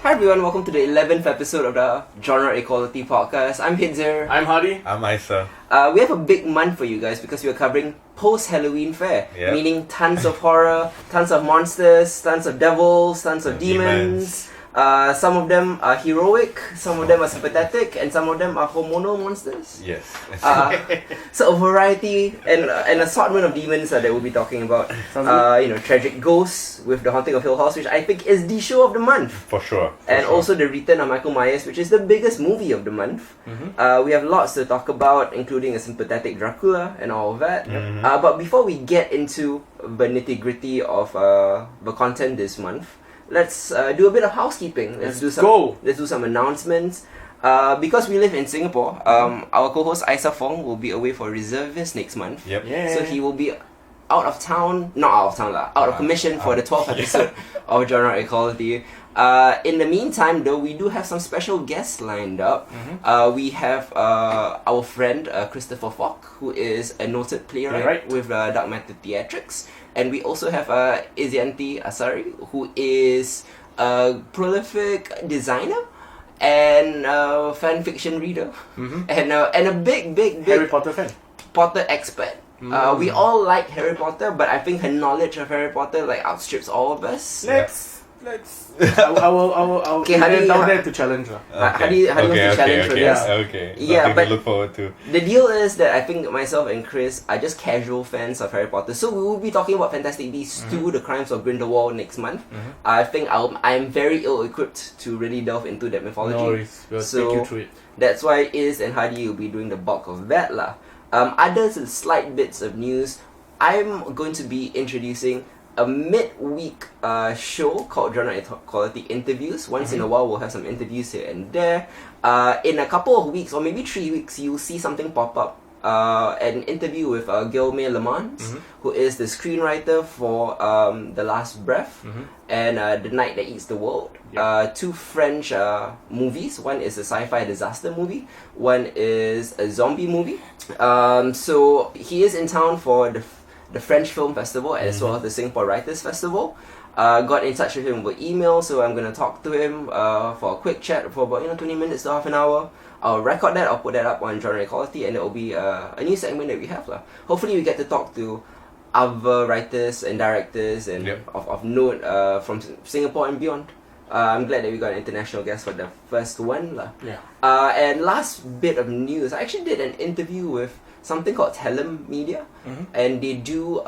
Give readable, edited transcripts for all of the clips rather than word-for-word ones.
Hi everyone, welcome to the 11th episode of the Genre Equality Podcast. I'm Hidzer. I'm Hardy. I'm Isa. We have a big month for you guys because we are covering post-Halloween fair. Yep. Meaning tons of horror, tons of monsters, tons of devils, tons of demons. Some of them are heroic, some of them are sympathetic, and some of them are hormonal monsters. Yes. So a variety and an assortment of demons that we'll be talking about. Tragic ghosts with The Haunting of Hill House, which I think is the show of the month. For sure. Also the return of Michael Myers, which is the biggest movie of the month. Mm-hmm. We have lots to talk about, including a sympathetic Dracula and all of that. Mm-hmm. But before we get into the nitty-gritty of the content this month, let's do a bit of housekeeping. Let's do some announcements. Because we live in Singapore, our co-host Isa Fong will be away for reservist next month. Yep. Yeah. So he will be out of commission for the 12th episode of Genre Equality. In the meantime, though, we do have some special guests lined up. We have our friend Christopher Falk, who is a noted playwright with Dark Matter Theatrics. And we also have Izyanti Asari, who is a prolific designer and fan fiction reader, and a big Harry Potter fan. Potter expert. We all like Harry Potter, but I think her knowledge of Harry Potter outstrips all of us. Let's. I will. Okay, down there to challenge her. How do you want to challenge for this? Okay. Yeah, Something but to look forward to. the deal is that I think myself and Chris are just casual fans of Harry Potter, so we will be talking about Fantastic Beasts 2: The Crimes of Grindelwald next month. I think I'm very ill-equipped to really delve into that mythology. No worries. We'll take you through it. That's why Iz and Hadi will be doing the bulk of that lah. Other slight bits of news. I'm going to be introducing a midweek show called Genre Equality Interviews. Once in a while, we'll have some interviews here and there. In a couple of weeks, or maybe 3 weeks, you'll see something pop up. An interview with Guillaume Lemans, who is the screenwriter for The Last Breath and The Night That Eats the World. Two French movies. One is a sci-fi disaster movie. One is a zombie movie. So he is in town for the French Film Festival as well as the Singapore Writers Festival. Got in touch with him over email, so I'm going to talk to him for a quick chat for about 20 minutes to half an hour. I'll record that, I'll put that up on Genre Equality, and it will be a new segment that we have. Hopefully we get to talk to other writers and directors and of note from Singapore and beyond. I'm glad that we got an international guest for the first one. And last bit of news, I actually did an interview with something called Telem Media, and they do,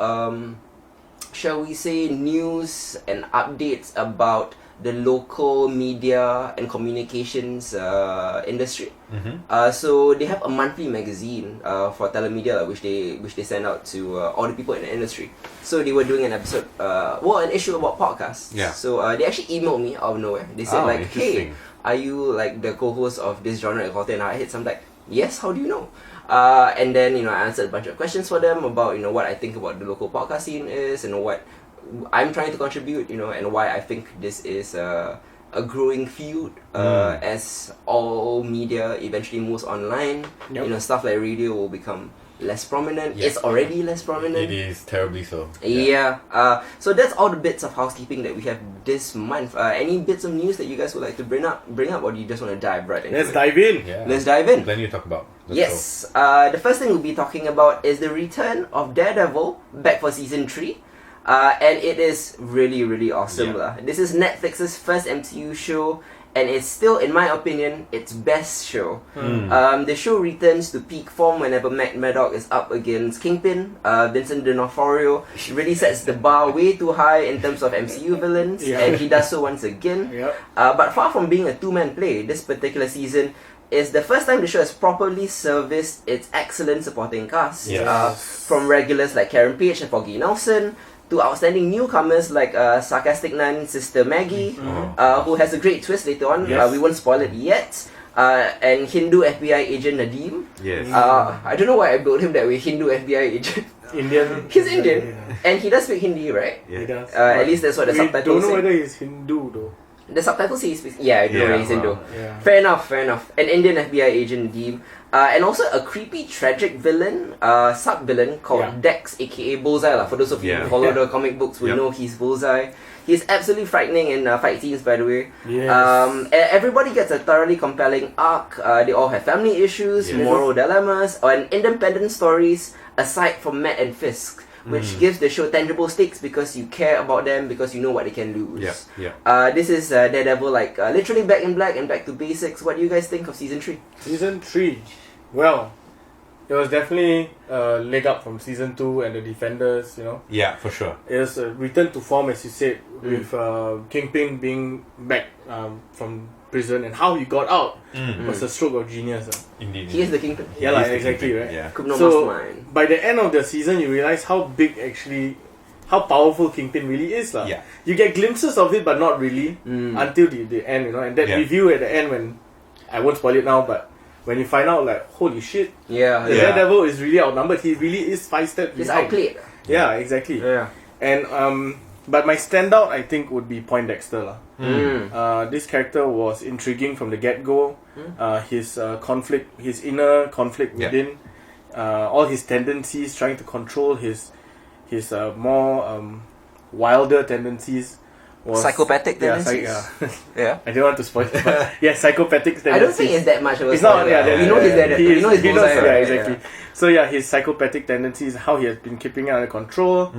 shall we say, news and updates about the local media and communications industry. So they have a monthly magazine for Telemedia, which they send out to all the people in the industry. So they were doing an episode, an issue about podcasts. Yeah. So they actually emailed me out of nowhere. They said hey, are you the co-host of this Genre Equality? And I hit some yes, how do you know? And then I answered a bunch of questions for them about what I think about the local podcast scene is and what I'm trying to contribute, and why I think this is a growing field as all media eventually moves online. Stuff like radio will become less prominent. It's already less prominent. It is terribly so. So that's all the bits of housekeeping that we have this month. Any bits of news that you guys would like to bring up, or do you just want to dive right into it? Let's dive in. Yeah. Let's dive in. Plenty to talk about. Yes. The first thing we'll be talking about is the return of Daredevil back for season 3. And it is really, really awesome. This is Netflix's first MCU show, and it's still, in my opinion, its best show. The show returns to peak form whenever Matt Murdock is up against Kingpin. Vincent D'Onofrio really sets the bar way too high in terms of MCU villains, and he does so once again. But far from being a two-man play, this particular season is the first time the show has properly serviced its excellent supporting cast. From regulars like Karen Page and Foggy Nelson, to outstanding newcomers like sarcastic nun Sister Maggie, who has a great twist later on. We won't spoil it yet. And Hindu FBI agent Nadeem. I don't know why I built him that way, Hindu FBI agent. Indian. He's Indian, and he does speak Hindi, right? He does. At least that's what the subtitles don't know say. whether he's Hindu though. The subtitle says, yeah, reason though. Yeah. Fair enough. An Indian FBI agent, Deeb. And also a creepy, tragic villain, sub-villain called Dex, aka Bullseye. For those of you who follow the comic books will know he's Bullseye. He's absolutely frightening in fight scenes, by the way. Yes. Everybody gets a thoroughly compelling arc. They all have family issues, moral dilemmas, and independent stories aside from Matt and Fisk, which gives the show tangible stakes because you care about them, because you know what they can lose. This is Daredevil, literally back in black and back to basics. What do you guys think of season 3? Season 3. Well, it was definitely a leg up from season 2 and the Defenders, you know. Yeah, for sure. It was a return to form, as you said, with Kingpin being back from prison, and how he got out was a stroke of genius. Indeed. He is the Kingpin. Yeah, like, exactly, Kingpin, right? Yeah. Could no So, mastermind. by the end of the season, you realize how how powerful Kingpin really is. Yeah. You get glimpses of it, but not really, until the end, you know. And that review at the end, when, I won't spoil it now, but when you find out, like, holy shit, the Daredevil is really outnumbered. He really is 5 steps He's behind. outplayed. Yeah, exactly. Yeah. And but my standout, I think, would be Poindexter. This character was intriguing from the get-go. His conflict, his inner conflict within, all his tendencies, trying to control his more wilder tendencies. Was, Psychopathic tendencies. I didn't want to spoil it, but psychopathic tendencies. I don't think it's that much of a It's not, spoiler. We know his Daredevil. We know his Bullseye. Yeah, exactly. So his psychopathic tendencies, how he has been keeping it under control,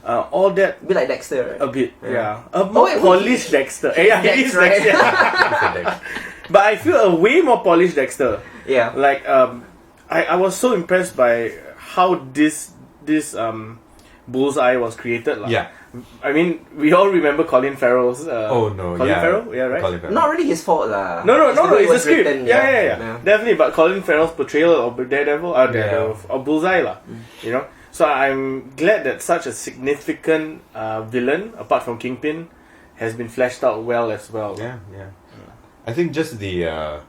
all that. A bit like Dexter, right? A bit, a more polished Dexter. Yeah, he is right? Dexter. But I feel a way more polished Dexter. Yeah. Like, I was so impressed by how this Bullseye was created. Yeah. I mean, we all remember Colin Farrell's. Colin Farrell? Yeah, right? Colin Farrell. Not really his fault, lah. No, the way it's it the was script. written, Yeah. Definitely, but Colin Farrell's portrayal of Daredevil, of Bullseye, you know. So I'm glad that such a significant villain, apart from Kingpin, has been fleshed out well as well. Yeah. I think just the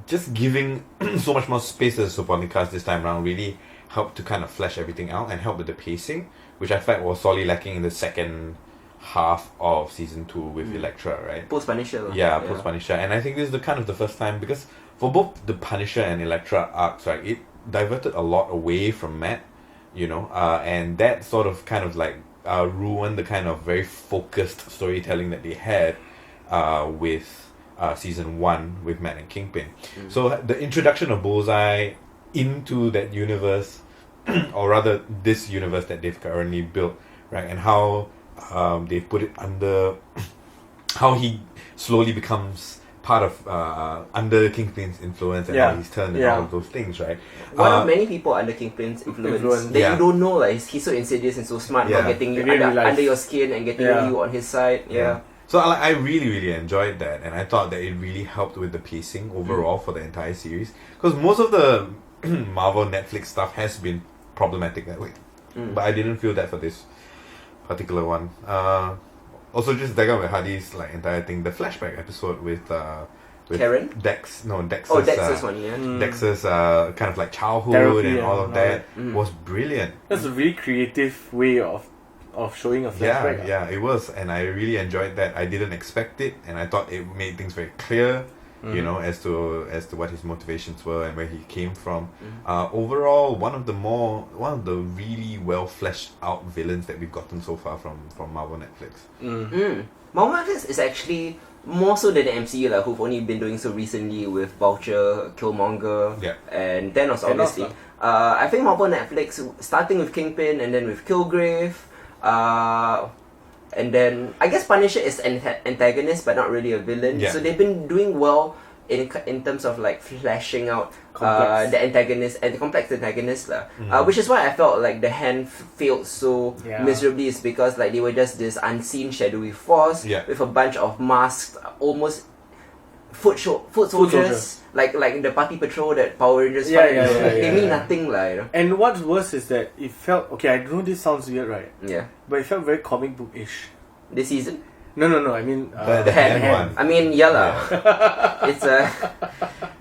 just giving so much more space to the supporting cast this time around really helped to kind of flesh everything out and help with the pacing, which I felt was sorely lacking in the second half of season 2 with Elektra, right? Post Punisher. Post Punisher, and I think this is the first time, because for both the Punisher and Elektra arcs, right, it diverted a lot away from Matt, you know, and that sort of kind of like ruined the kind of very focused storytelling that they had with season 1 with Matt and Kingpin. So the introduction of Bullseye into that universe, or rather this universe that they've currently built, right, and how they've put it under, how he slowly becomes part of under Kingpin's influence, and how he's turned and all of those things, right? One of many people under Kingpin's influence that you don't know, like he's so insidious and so smart about getting you under your skin and getting you on his side. So I really, really enjoyed that, and I thought that it really helped with the pacing overall for the entire series, because most of the Marvel Netflix stuff has been problematic that way, but I didn't feel that for this particular one. Also, just digging with Hardy's like entire thing, the flashback episode with Karen? Dex's Dex's one, Dex's kind of like childhood Therapy and all of that was brilliant. That's a really creative way of showing a flashback. Yeah, it was, and I really enjoyed that. I didn't expect it, and I thought it made things very clear, you know, as to what his motivations were and where he came from. Overall, one of the really well fleshed out villains that we've gotten so far from Marvel Netflix. Marvel Netflix is actually more so than the MCU, who've only been doing so recently with Vulture, Killmonger, and Thanos, obviously. I think Marvel Netflix, starting with Kingpin and then with Killgrave, and then I guess Punisher is an antagonist but not really a villain. So they've been doing well in terms of like fleshing out the antagonist and the complex antagonist, which is why I felt like the Hand failed so miserably, is because like they were just this unseen shadowy force with a bunch of masked almost foot soldiers. Like the party patrol that Power Rangers fight. They mean nothing, you know. And what's worse is that it felt, okay, I know this sounds weird, right? Yeah. But it felt very comic book-ish. This season? No, I mean the hand one. I mean,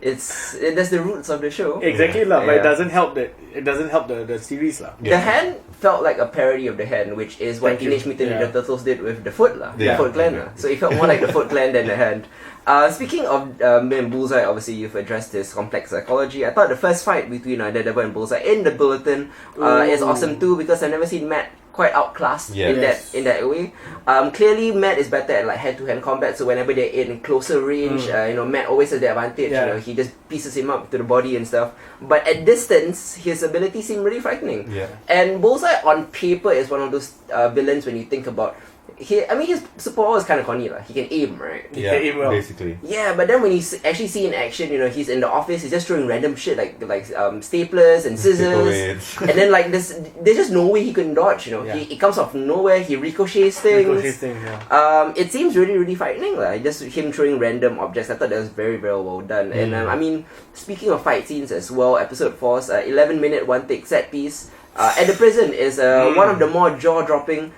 that's the roots of the show. Exactly, but it doesn't help the series, The Hand felt like a parody of the hand, which is what Thank you. Teenage Mutant Ninja Turtles did with the Foot lah, the Yeah. Foot Clan lah. So it felt more like the Foot Clan than the hand. Speaking of Bullseye, obviously you've addressed his complex psychology. I thought the first fight between Daredevil and Bullseye in the Bulletin is awesome too, because I've never seen Matt quite outclassed in that way. Clearly Matt is better at like hand-to-hand combat, so whenever they're in closer range, Matt always has the advantage. He just pieces him up to the body and stuff. But at distance, his abilities seem really frightening. And Bullseye on paper is one of those villains when you think about. His superpower is kind of corny lah. He can aim, right? He can aim well. Basically. Yeah, but then when you actually see in action, he's in the office, he's just throwing random shit like staplers and scissors, and then like there's just no way he can dodge. He comes off nowhere. He ricochets things. It seems really really frightening lah. Just him throwing random objects. I thought that was very very well done. And speaking of fight scenes as well, episode 4's 11-minute one take set piece at the prison is one of the more jaw dropping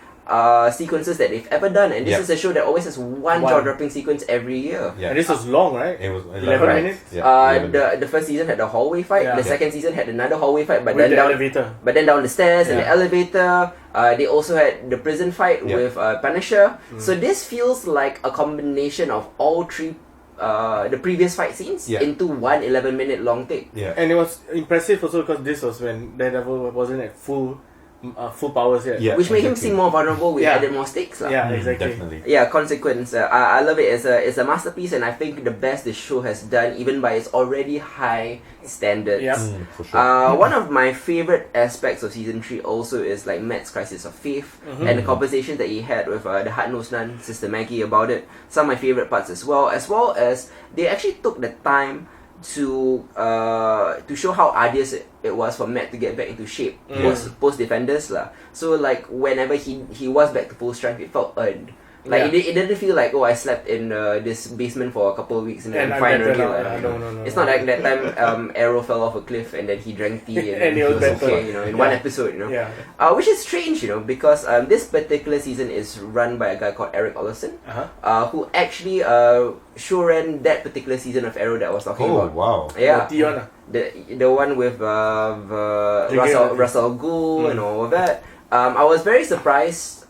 sequences that they've ever done, and this is a show that always has one jaw-dropping sequence every year. And this was long, right? It was 11 minutes. The first season had the hallway fight. The second season had another hallway fight, but with then the down elevator. But then down the stairs and the elevator. They also had the prison fight with Punisher. So this feels like a combination of all three. The previous fight scenes into one 11-minute long take. And it was impressive also because this was when Daredevil wasn't at full powers yet. Which made him seem more vulnerable. We added more stakes. Exactly. Definitely. Yeah, Consequence. I love it. It's a masterpiece, and I think the best this show has done, even by its already high standards. For sure. One of my favorite aspects of season 3 also is like Matt's crisis of faith and the conversations that he had with the hard-nosed nun, Sister Maggie, about it. Some of my favorite parts as well as they actually took the time to show how arduous it was for Matt to get back into shape post Defenders lah. So like whenever he was back to full strength, it felt earned. Like it didn't feel like I slept in this basement for a couple of weeks and then I'm fine already. No. It's not like that time Arrow fell off a cliff and then he drank tea and he was okay, in one episode, which is strange, because this particular season is run by a guy called Eric Olson, who actually showran that particular season of Arrow that I was talking about. Wow. Yeah. The one with Russell Gould and all of that. I was very surprised,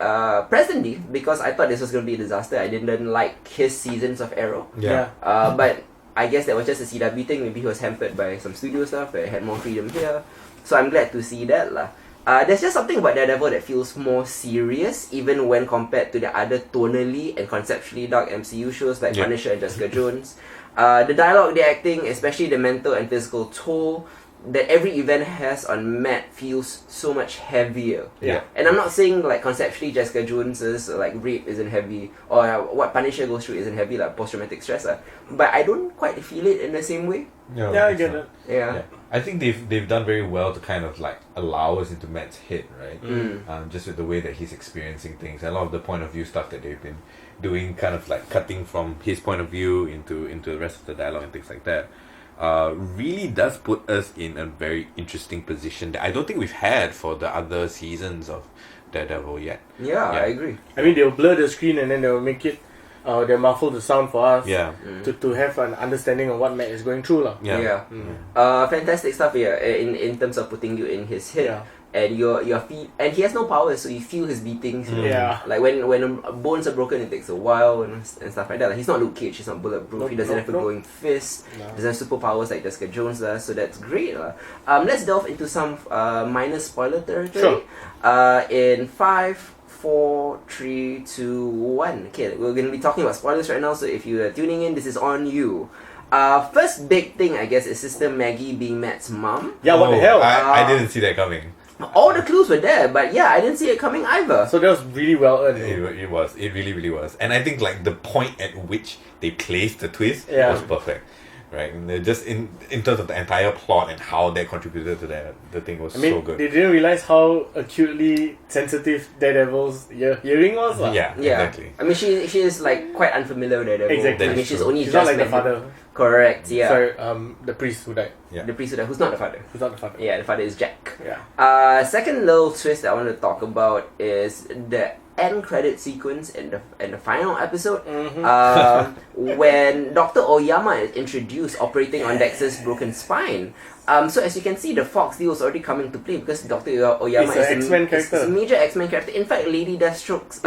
presently, because I thought this was going to be a disaster. I didn't like his seasons of Arrow. But I guess that was just a CW thing. Maybe he was hampered by some studio stuff where he had more freedom here. So I'm glad to see that lah. There's just something about Daredevil that feels more serious, even when compared to the other tonally and conceptually dark MCU shows like Punisher and Jessica Jones. The dialogue, the acting, especially the mental and physical toll that every event has on Matt feels so much heavier. And I'm not saying like conceptually Jessica Jones's like rape isn't heavy or what Punisher goes through isn't heavy, like post-traumatic stress, but I don't quite feel it in the same way. I get it. Yeah. I think they've done very well to kind of like allow us into Matt's head, right? Just with the way that he's experiencing things. A lot of the point of view stuff that they've been doing, kind of like cutting from his point of view into the rest of the dialogue and things like that. Really does put us in a very interesting position that I don't think we've had for the other seasons of Daredevil yet. Yeah, I agree. I mean, they'll blur the screen and then they'll make it, they'll muffle the sound for us to have an understanding of what Matt is going through. Fantastic stuff here in terms of putting you in his head. And your feet, and he has no powers, so you feel his beatings. Like when bones are broken, it takes a while and stuff like that. Like, he's not Luke Cage, he's not bulletproof. He doesn't have a glowing fist. Doesn't have superpowers like Jessica Jones does. So that's great. Let's delve into some minor spoiler territory. In 5, 4, 3, 2, 1. Okay, we're gonna be talking about spoilers right now. So if you are tuning in, this is on you. First big thing, I guess, is Sister Maggie being Matt's mom. Yeah, what the hell? I didn't see that coming. All the clues were there, but I didn't see it coming either. So that was really well earned. It was. It really, really was. And I think like the point at which they placed the twist was perfect. Right? And just in terms of the entire plot and how that contributed to that, the thing was so good. They didn't realize how acutely sensitive Daredevil's hearing was. Exactly. I mean, she is like quite unfamiliar with Daredevil. Exactly. I mean, she's only She's just not like the met father. him. Correct. Yeah. Sorry, the priest who died. The priest who died, who's not the father. Who's not the father? Yeah, the father is Jack. Yeah. Second little twist that I want to talk about is that end credit sequence in the final episode, when Dr. Oyama is introduced operating on Dexter's broken spine. So as you can see, the Fox deal is already coming to play because Dr. Oyama is a major X-Men character. In fact, Lady Deathstrike's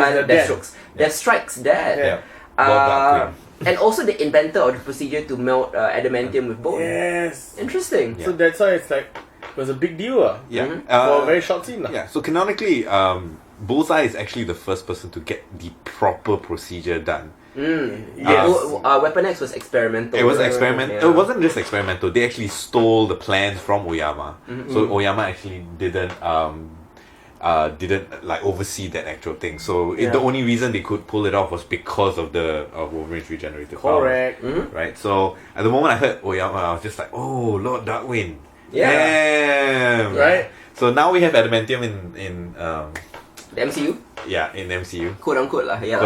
dad. And also the inventor of the procedure to melt adamantium with bone. Yes. Interesting. So that's why it's like, it was a big deal for a very short scene. Yeah, so canonically, Bullseye is actually the first person to get the proper procedure done. Weapon X was experimental. It was experimental. It wasn't just experimental. They actually stole the plans from Oyama. So Oyama actually didn't like oversee that actual thing. So the only reason they could pull it off was because of the Wolverine's regenerative power. Correct. Right. So at the moment I heard Oyama, I was just like, oh, Lord Darkwind. Yeah. Damn. Right. So now we have adamantium in the MCU? Yeah, in MCU. Quote unquote lah. Yeah.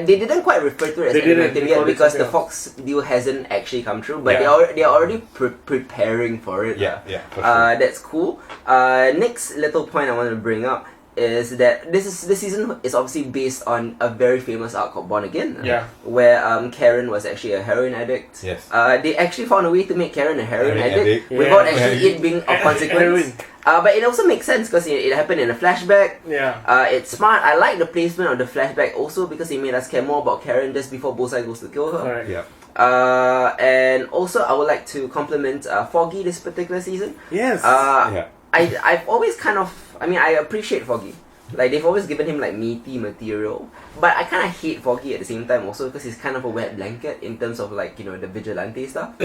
They didn't quite refer to it as adamantium yet because the Fox deal hasn't actually come true, but they are already preparing for it. Yeah, for sure. That's cool. Next little point I want to bring up is that this season is obviously based on a very famous arc called Born Again. Where Karen was actually a heroin addict. Yes. They actually found a way to make Karen a heroin addict without actually it being of consequence. But it also makes sense because it happened in a flashback. It's smart. I like the placement of the flashback also because it made us care more about Karen just before Bullseye goes to kill her. And also I would like to compliment Foggy this particular season. Yes. I've always I appreciate Foggy. Like, they've always given him, like, meaty material. But I kind of hate Foggy at the same time also because he's kind of a wet blanket in terms of, like, the vigilante stuff.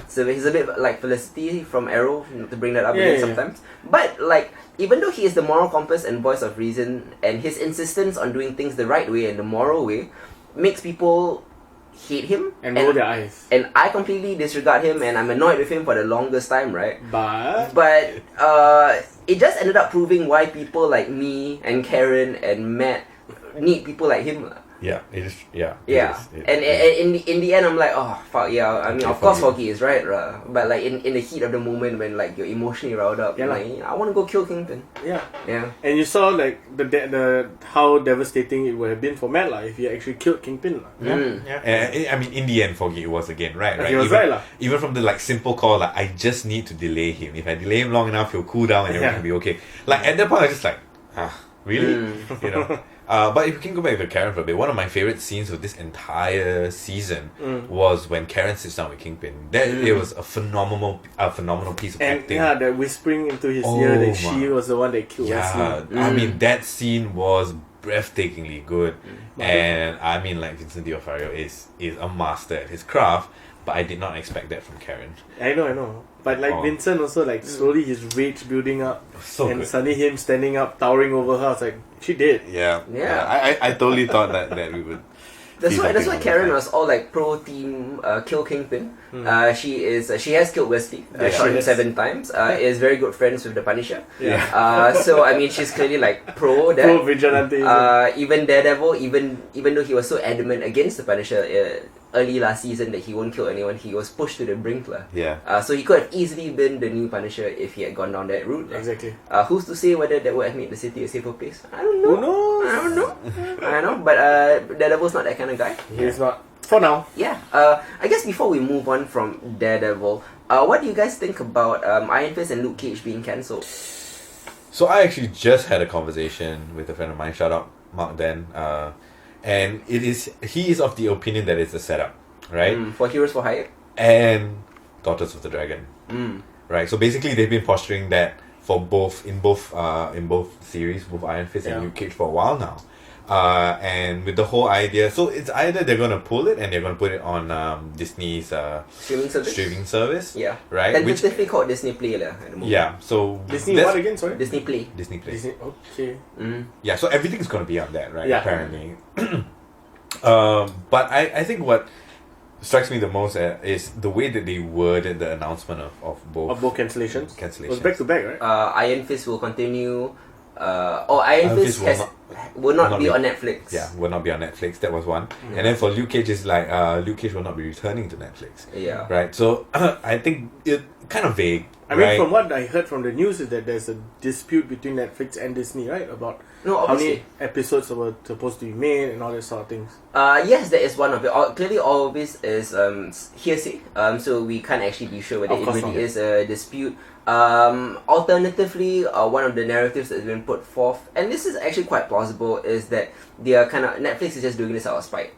So he's a bit like Felicity from Arrow, to bring that up again sometimes. But, like, even though he is the moral compass and voice of reason, and his insistence on doing things the right way and the moral way makes people hate him and roll their eyes, and I completely disregard him, and I'm annoyed with him for the longest time, right? But it just ended up proving why people like me and Karen and Matt need people like him. Yeah, it is. Yeah. And in the end, I'm like, oh fuck yeah. I mean, of course, Foggy is right, but like in the heat of the moment when like you're emotionally riled up, like, I want to go kill Kingpin. Yeah. And you saw like the how devastating it would have been for Matt if he actually killed Kingpin. I mean, in the end, Foggy was again right. He was right. Even from the like simple call, like, I just need to delay him. If I delay him long enough, he'll cool down and everything will be okay. Like at that point, I was just like, really? But if we can go back to Karen for a bit, one of my favorite scenes of this entire season was when Karen sits down with Kingpin. It was a phenomenal piece of acting. And that whispering into his ear that she was the one that killed Wesley. I mean, that scene was breathtakingly good. And I mean, like, Vincent D'Onofrio is a master at his craft, but I did not expect that from Karen. I know. But like Vincent also, like, slowly his rage building up, and suddenly him standing up, towering over her. I was like, she did. Yeah. I totally thought that we would. That's why Karen was all like pro team kill Kingpin. She has killed Wesley, shot him 7 times. Is very good friends with the Punisher. So I mean, she's clearly like pro that. Pro vigilante. Even Daredevil, even though he was so adamant against the Punisher early last season that he won't kill anyone, he was pushed to the brink. So he could have easily been the new Punisher if he had gone down that route. Exactly. Who's to say whether that would have made the city a safer place? I don't know. Who knows? I don't know. I know, but Daredevil's not that kind of guy. He's not. For now. Yeah. I guess before we move on from Daredevil, what do you guys think about Iron Fist and Luke Cage being cancelled? So I actually just had a conversation with a friend of mine, shout out Mark Dan, and he is of the opinion that it's a setup, right? For Heroes for Hire? And Daughters of the Dragon. Right? So basically they've been posturing that for both series, both Iron Fist and Luke Cage for a while now. And with the whole idea, so it's either they're going to pull it and they're going to put it on Disney's streaming service. Yeah. Right? Tentatively called Disney Play at the moment. Yeah. So Disney what again, sorry? Disney Play. Disney Play. Okay. Yeah, so everything's going to be on that, right? Yeah. Apparently. But I think what strikes me the most is the way that they worded the announcement of both cancellations. It was back to back, right? Iron Fist will continue. Iron Fist will not be on Netflix. Yeah, will not be on Netflix. That was one. And then for Luke Cage, it's like Luke Cage will not be returning to Netflix. Yeah. Right. So I think it kind of vague. I mean, from what I heard from the news is that there's a dispute between Netflix and Disney, right? About how many episodes were supposed to be made and all that sort of things. Yes, that is one of it. Clearly, all of this is hearsay. So we can't actually be sure whether it really is a dispute. Alternatively, one of the narratives that's been put forth, and this is actually quite plausible, is that they are Netflix is just doing this out of spite.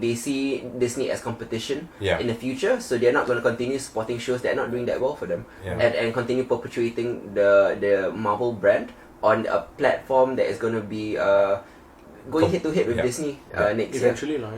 They see Disney as competition in the future, so they're not going to continue supporting shows that are not doing that well for them, and continue perpetuating the Marvel brand on a platform that is going to be going head to head with Disney next year.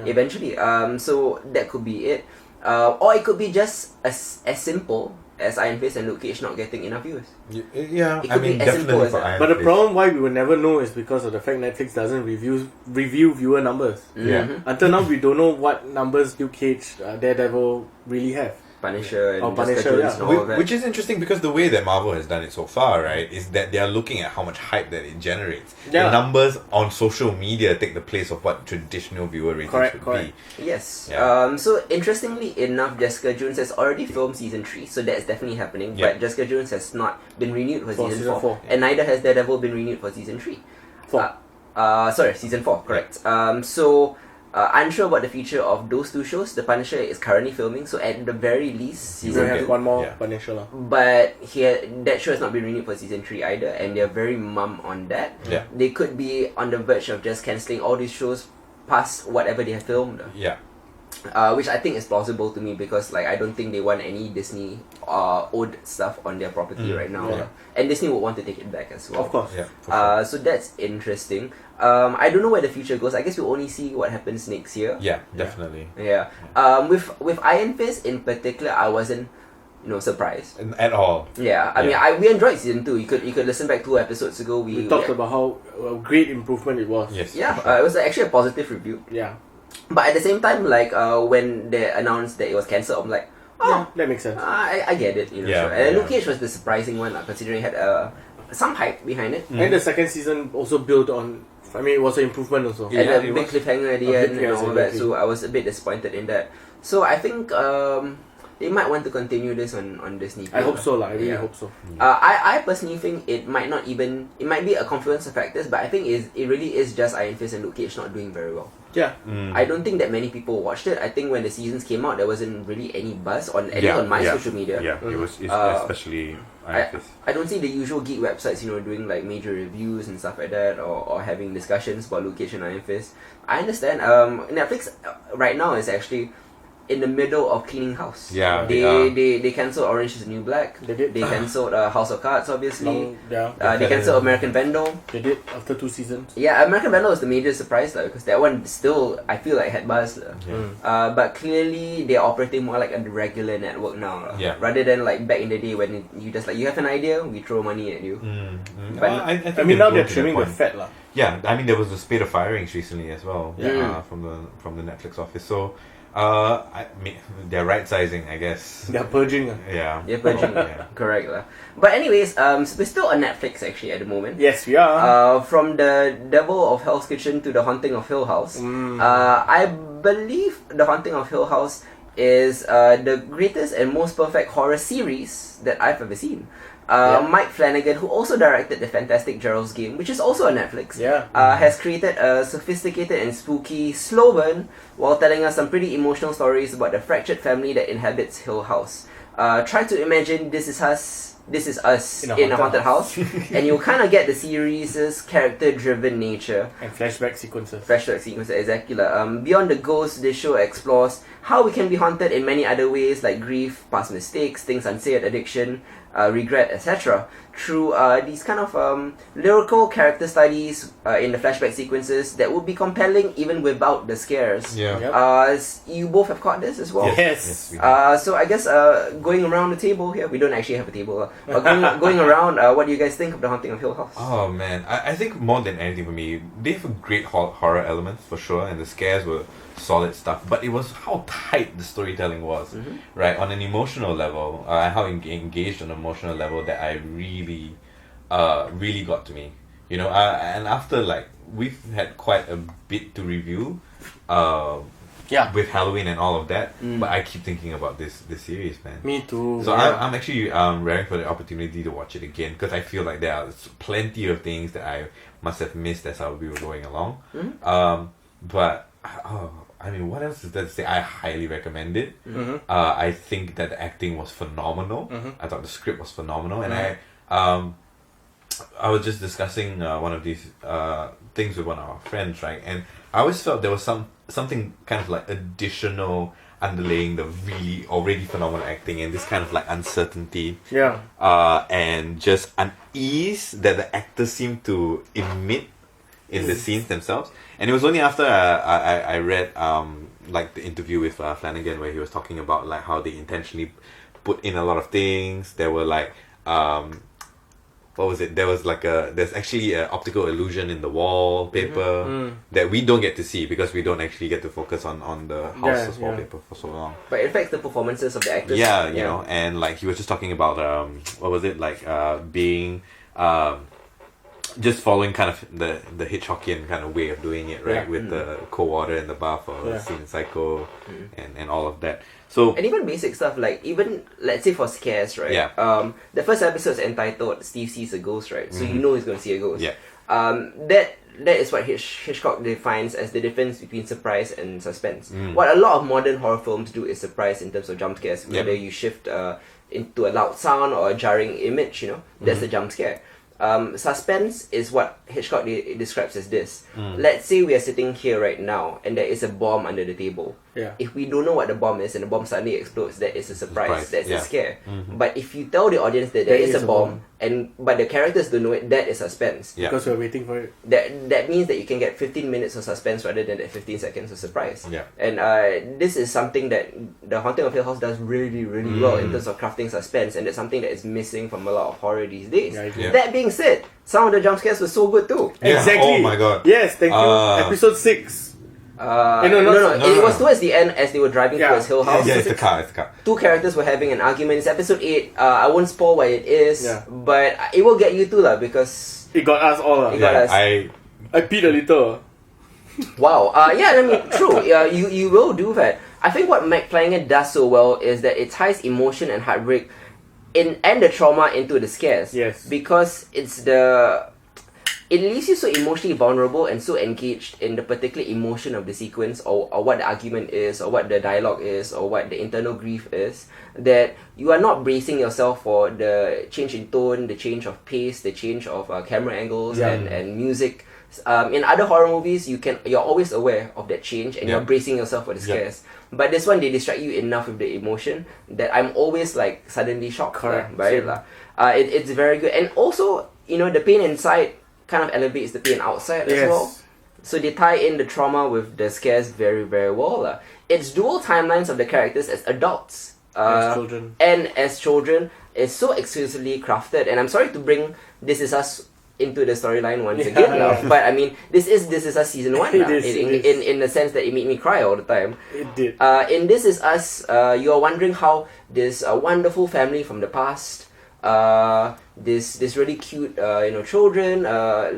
Eventually. So that could be it, or it could be just as simple as Iron Fist and Luke Cage not getting enough viewers. Yeah, I mean, definitely for Iron But the Fist. problem why we will never know is because of the fact Netflix doesn't review viewer numbers. Until now, we don't know what numbers Luke Cage, Daredevil really have. Punisher and Punisher, and all that. Which is interesting because the way that Marvel has done it so far, right, is that they are looking at how much hype that it generates. The numbers on social media take the place of what traditional viewer ratings would be. Yes. So interestingly enough, Jessica Jones has already filmed season 3, so that's definitely happening. But Jessica Jones has not been renewed for season 4, and neither has Daredevil been renewed for season 3. Season 4, correct. Unsure about the future of those two shows. The Punisher is currently filming, so at the very least, season 2. One more Punisher. But that show has not been renewed for season 3 either, and they're very mum on that. They could be on the verge of just cancelling all these shows past whatever they have filmed. Which I think is plausible to me because I don't think they want any Disney old stuff on their property right now. And Disney would want to take it back as well. Of course. So that's interesting. I don't know where the future goes. I guess we'll only see what happens next year. Yeah, definitely. With Iron Fist in particular, I wasn't surprised at all. I mean, we enjoyed season 2. You could listen back 2 episodes ago. We talked about how great improvement it was. It was actually a positive review. But at the same time, when they announced that it was cancelled, I'm like, that makes sense. I get it. And Luke Cage was the surprising one, considering it had some hype behind it. And the second season also built on. I mean, it was an improvement also. And a big cliffhanger at the end and all that. So I was a bit disappointed in that. So I think they might want to continue this on Disney+. I hope so, I really hope so. I personally think it might be a confluence of factors, but I think it really is just Iron Fist and Luke Cage not doing very well. I don't think that many people watched it. I think when the seasons came out, there wasn't really any buzz on my social media. It was especially Iron Fist. I don't see the usual geek websites, doing major reviews and stuff like that, or having discussions about Luke Cage and Iron Fist. I understand. Netflix right now is actually in the middle of cleaning house. They cancelled Orange is the New Black. They did. They cancelled House of Cards, obviously. They cancelled American Vandal. They did after 2 seasons. American Vandal was the major surprise because that one still I feel like had buzz. But clearly they're operating more like a regular network now. Rather than back in the day when you just you have an idea, we throw money at you. But I mean now they're trimming the fat lah. Yeah, I mean there was a spate of firings recently as well from the Netflix office. So they're right sizing, I guess. They're purging. They're purging. Correct. But anyways, we're still on Netflix actually at the moment. Yes, we are. From the Devil of Hell's Kitchen to The Haunting of Hill House. I believe The Haunting of Hill House is the greatest and most perfect horror series that I've ever seen. Mike Flanagan, who also directed the fantastic Gerald's Game, which is also on Netflix, has created a sophisticated and spooky slow burn while telling us some pretty emotional stories about the fractured family that inhabits Hill House. Try to imagine this is us in a haunted house and you kind of get the series' character-driven nature and flashback sequences. Exactly. Beyond the ghosts, this show explores how we can be haunted in many other ways like grief, past mistakes, things unsaid, addiction, regret, etc. through these kind of lyrical character studies in the flashback sequences that would be compelling even without the scares. You both have caught this as well? Yes. So I guess going around the table here, we don't actually have a table, but going around, what do you guys think of The Haunting of Hill House? Oh man, I think more than anything for me, they have great horror elements for sure, and the scares were solid stuff, but it was how tight the storytelling was, right, on an emotional level, and how engaged on an emotional level that I really got to me, and after we've had quite a bit to review, with Halloween and all of that. But I keep thinking about this series, man. Me too. So I'm actually raring for the opportunity to watch it again because I feel like there are plenty of things that I must have missed as we were going along. But I mean, what else is there to say? I highly recommend it. I think that the acting was phenomenal. I thought the script was phenomenal, and I was just discussing one of these things with one of our friends, right? And I always felt there was something kind of like additional underlaying the really already phenomenal acting and this kind of like uncertainty, and just unease that the actors seem to emit in the scenes themselves. And it was only after I read like the interview with Flanagan where he was talking about like how they intentionally put in a lot of things. There were like what was it? There was like there's actually an optical illusion in the wallpaper that we don't get to see because we don't actually get to focus on the house's wallpaper for so long. But it affects the performances of the actors. Yeah, you know, and like he was just talking about what was it like being just following kind of the Hitchcockian kind of way of doing it, right? With the cold water in the bath or scene cycle and all of that. So and even basic stuff like even let's say for scares, right? The first episode is entitled "Steve Sees a Ghost," right? So you know he's going to see a ghost. That is what Hitchcock defines as the difference between surprise and suspense. What a lot of modern horror films do is surprise in terms of jump scares. Whether you shift into a loud sound or a jarring image, you know, that's the jump scare. Suspense is what Hitchcock describes as this. Let's say we are sitting here right now and there is a bomb under the table. If we don't know what the bomb is and the bomb suddenly explodes, that is a surprise. That's a scare. But if you tell the audience that there is a bomb but the characters don't know it, that is suspense. Because we're waiting for it. That means that you can get 15 minutes of suspense rather than that 15 seconds of surprise. And this is something that The Haunting of Hill House does really, really well in terms of crafting suspense, and that's something that is missing from a lot of horror these days. That being said, some of the jump scares were so good too. Exactly. Oh my god. Yes, thank you. Episode 6. No. It was towards the end as they were driving towards Hill House. It's the car. Two characters were having an argument. It's episode 8. I won't spoil what it is, but it will get you too, because it got us all. It got us. I peed a little. Wow. I mean, true. You will do that. I think what Mike Flanagan does so well is that it ties emotion and heartbreak and the trauma into the scares. Yes. Because it leaves you so emotionally vulnerable and so engaged in the particular emotion of the sequence or what the argument is or what the dialogue is or what the internal grief is, that you are not bracing yourself for the change in tone, the change of pace, the change of camera angles and music. In other horror movies, you're always aware of that change and you're bracing yourself for the scares. But this one, they distract you enough with the emotion that I'm always like suddenly shocked by it. It's very good. And also, you know, the pain inside kind of elevates the pain outside as well. So they tie in the trauma with the scares very, very well. It's dual timelines of the characters as adults and as children is so exquisitely crafted. And I'm sorry to bring This Is Us into the storyline once again now, but I mean, this is Us season 1 now, in the sense that it made me cry all the time. It did. In This Is Us, you are wondering how this wonderful family from the past, this really cute children,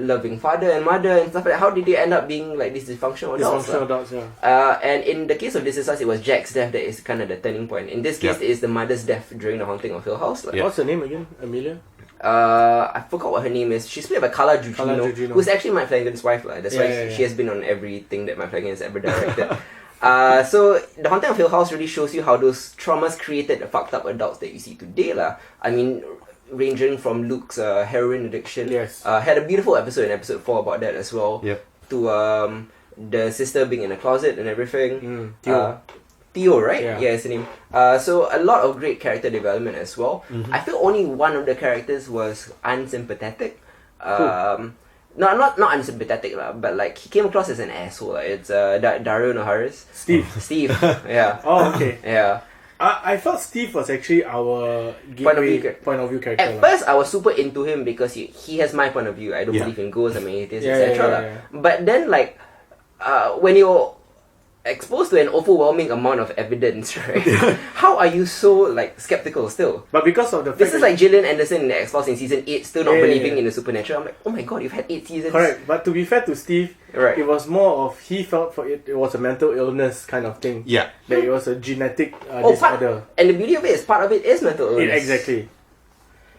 loving father and mother and stuff like that, how did they end up being like these dysfunctional adults? And in the case of This Is Us, it was Jack's death that is kind of the turning point. In this case, it is the mother's death during The Haunting of Hill House. What's her name again? Amelia? I forgot what her name is. She's played by Carla Gugino, who's actually Mike Flanagan's wife. That's why she has been on everything that Mike Flanagan has ever directed. So The Haunting of Hill House really shows you how those traumas created the fucked up adults that you see today. I mean, ranging from Luke's heroin addiction. Had a beautiful episode in episode 4 about that as well. To the sister being in a closet and everything. Theo, right? Yeah, his name. So a lot of great character development as well. I feel only one of the characters was unsympathetic. No, not unsympathetic but like he came across as an asshole. It's Dario Naharis. Steve. Yeah. Oh, okay. Yeah. I thought Steve was actually our point of view character. At first, I was super into him because he has my point of view. I don't believe in ghosts and atheists, etc. But then, like, when you're exposed to an overwhelming amount of evidence, right? How are you so like skeptical still? But because of the fact This is like Gillian Anderson in the X-Files in season 8 still not believing in the supernatural. I'm like, oh my god, you've had 8 seasons. correct. But to be fair to Steve, Right. it was more of he felt for it was a mental illness kind of thing. Yeah. That it was a genetic Part, disorder. and the beauty of it is part of it is mental illness. Exactly.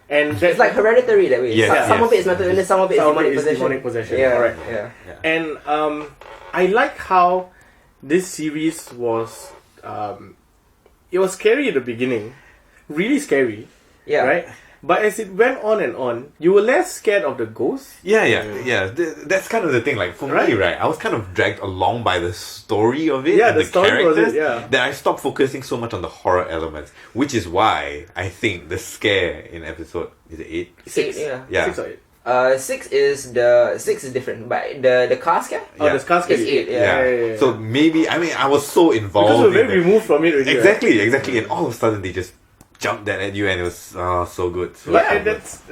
And It's like hereditary that way. Yes, Some of it is mental illness, some of it is demonic possession. Yeah, correct. yeah. And I like how this series was. It was scary at the beginning, really scary, Yeah. right? But as it went on and on, you were less scared of the ghosts. Yeah. That's kind of the thing. Like for me, right, I was kind of dragged along by the story of it. Yeah, and the story was characters, it, yeah. That I stopped focusing so much on the horror elements, which is why I think the scare in episode is it 8? 6, yeah. Yeah. 6 or 8. 6 is different, but the car scare. Oh, Yeah. the Scar It's 8, yeah. So maybe I was so involved. Because we're in very the- removed from it already. right? Exactly, and all of a sudden they just jumped that at you, and it was so good. So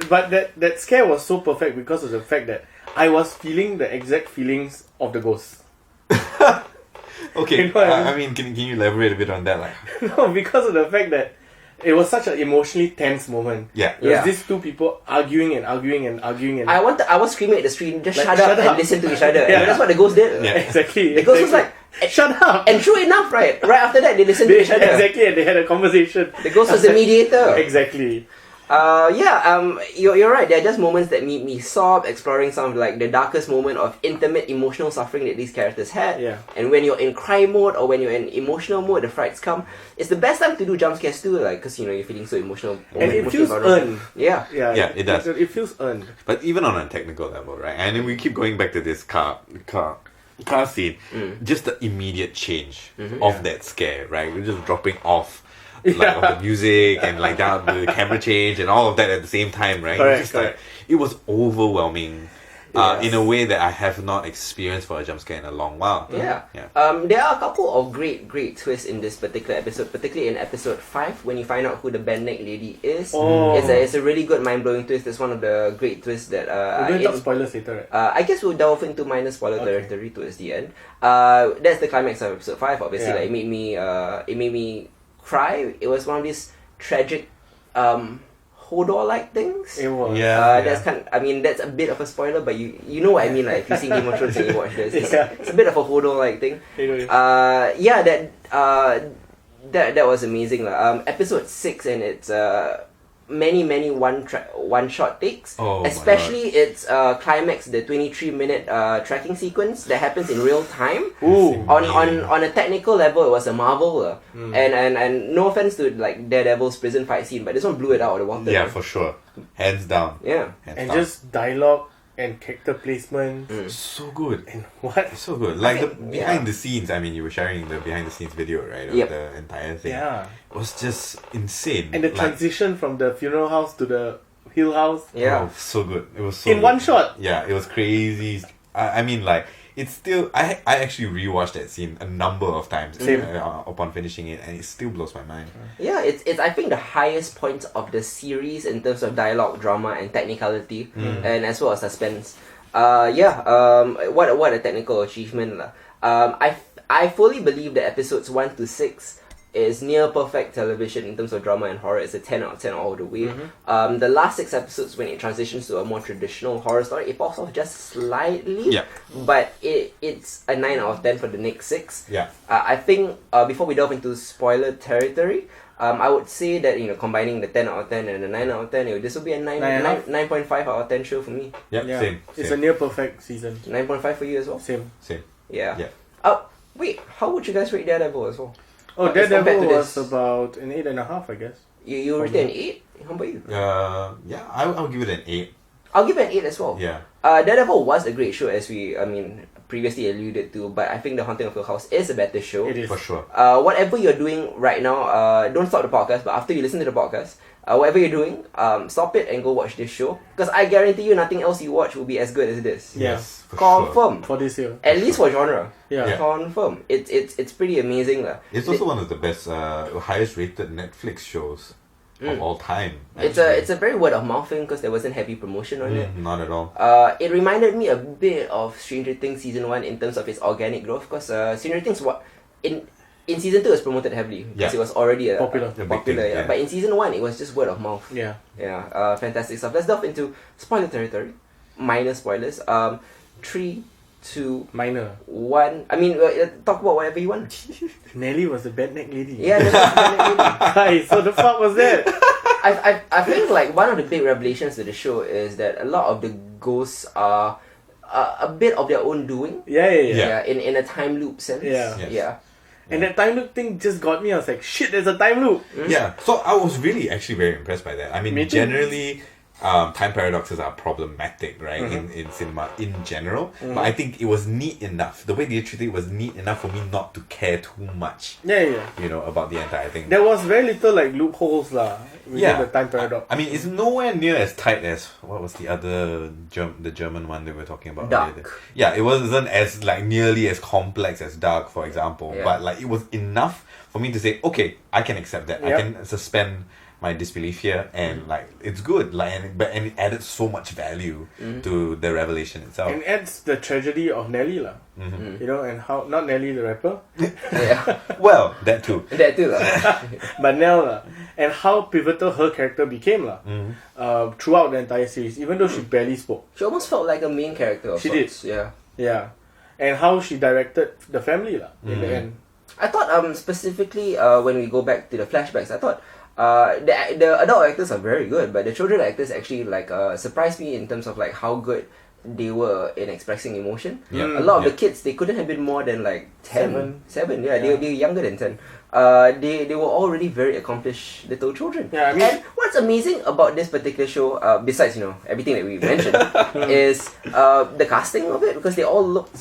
But that scare was so perfect because of the fact that I was feeling the exact feelings of the ghosts. okay. You know what I I mean, can you elaborate a bit on that? Like, No, because of the fact that it was such an emotionally tense moment. yeah, There was Yeah. these two people arguing and I was screaming at the screen, just Like, shut up shut and up. listen to each other. Yeah. And that's what the ghost did. Yeah. exactly. The ghost was like, "Shut up!" and true enough, right after that, they listened to each other. Exactly, and they had a conversation. The ghost was the mediator. Exactly. You're right. There are just moments that made me sob, exploring some of like the darkest moment of intimate emotional suffering that these characters had. Yeah. And when you're in cry mode or when you're in emotional mode, the frights come. It's the best time to do jump scares too, like because you're feeling so emotional. And it emotionally feels vulnerable. earned. Yeah. Yeah, it does. It feels earned. But even on a technical level, right? And then we keep going back to this car scene. Just the immediate change of that scare, right? We're just dropping off. Like of the music and like that, the camera change and all of that at the same time, right? Correct, Just like it was overwhelming in a way that I have not experienced for a jump scare in a long while. Yeah. Yeah. There are a couple of great twists in this particular episode, particularly in episode 5 when you find out who the band-neck lady is. Oh. It's a really good mind-blowing twist. It's one of the great twists that We're going to talk spoilers later, right? I guess we'll delve into minor spoiler Okay. territory towards the end. That's the climax of episode 5. Obviously, Yeah. like, it made me cry. It was one of these tragic Hodor-like things. It was. That's that's a bit of a spoiler, but you know what I mean, like if you see Game of Thrones and you watch this, it's a bit of a Hodor-like thing. That was amazing. Episode 6 and its many one shot takes. Oh my Especially its climax, the 23-minute tracking sequence that happens in real time. Ooh. On a technical level, it was a marvel. And no offense to like Daredevil's prison fight scene, but this one blew it out of the water. Yeah, for sure. Hands down. Yeah. Hands And down. just dialogue and character placement. so good. And what? So good. Like the think- behind the scenes, I mean, you were sharing the behind the scenes video, right? Of Yep. the entire thing. Yeah. It was just insane. And the Like, transition from the funeral house to the hill house. Yeah. oh, so good. It was so In good. one shot. Yeah, it was crazy. I mean, like, it's still. I actually rewatched that scene a number of times Same. upon finishing it, and it still blows my mind. Yeah, it's I think the highest point of the series in terms of dialogue, drama, and technicality, and as well as suspense. What a technical achievement lah. I fully believe that episodes 1 to 6 is near perfect television in terms of drama and horror. It's a 10 out of 10 all the way. The last 6 episodes, when it transitions to a more traditional horror story, it falls off just slightly. Yeah. But it's a 9 out of 10 for the next 6. Yeah. I think before we delve into spoiler territory, I would say that combining the 10 out of 10 and the 9 out of 10, this will be a 9.5 out of 10 show for me. Yep. Yeah. Same. It's a near perfect season. 9.5 for you as well. Same. Yeah. Yeah. Wait, how would you guys rate Daredevil as well? Oh, As compared Daredevil to was this. about an 8.5, I guess. You rated an 8? How about you? Yeah. I'll give it an 8. I'll give it an 8 as well. Yeah. Daredevil was a great show, as we previously alluded to, but I think The Haunting of Hill House is a better show. It is. For sure. Whatever you're doing right now, don't stop the podcast, but after you listen to the podcast, whatever you're doing, stop it and go watch this show. Because I guarantee you nothing else you watch will be as good as this. Yeah. Yes. For sure. Confirm. For this year. At least for genre. Yeah. Yeah. Confirm. It's pretty amazing. It's also one of the best, highest rated Netflix shows of all time. It's a very word of mouth thing because there wasn't heavy promotion on it. Not at all. It reminded me a bit of Stranger Things season 1 in terms of its organic growth because Stranger Things in season 2 it was promoted heavily because it was already popular. Yeah. But in season 1 it was just word of mouth. Yeah. Fantastic stuff. Let's delve into spoiler territory. Minor spoilers. 3, 2, Minor. 1. I mean, talk about whatever you want. Nelly was the bedneck lady. Yeah, Nelly was the bedneck lady. Guys, so the fuck was that? I think like one of the big revelations of the show is that a lot of the ghosts are a bit of their own doing. Yeah. In a time loop sense. Yeah. Yes. Yeah. And that time loop thing just got me. I was like, shit, there's a time loop. Yeah, so I was really actually very impressed by that. I mean, Me too. generally, time paradoxes are problematic, right, in cinema in general. But I think it was neat enough. The way they treated it was neat enough for me not to care too much, Yeah. about the entire thing. There was very little like loopholes within the time paradox. I mean, it's nowhere near as tight as what was the other the German one they were talking about. Dark. earlier. Yeah, it wasn't as like nearly as complex as Dark, for example. Yeah. But like it was enough for me to say, okay, I can accept that. Yep. I can suspend my disbelief here, and like it's good. Like and it added so much value to the revelation itself. And adds the tragedy of Nelly You know, and how not Nelly the rapper, Yeah. Well, that too. That too. but Nell and how pivotal her character became throughout the entire series, even though she barely spoke. She almost felt like a main character of She sorts. Yeah. Yeah, and how she directed the family in the end. I thought specifically when we go back to the flashbacks, I thought the adult actors are very good, but the children actors actually surprised me in terms of like how good they were in expressing emotion. Yeah. A lot of the kids, they couldn't have been more than like 10. 7. Yeah, they were younger than 10. They were already very accomplished little children. Yeah, I mean, and what's amazing about this particular show, besides everything that we mentioned, is the casting of it, because they all looked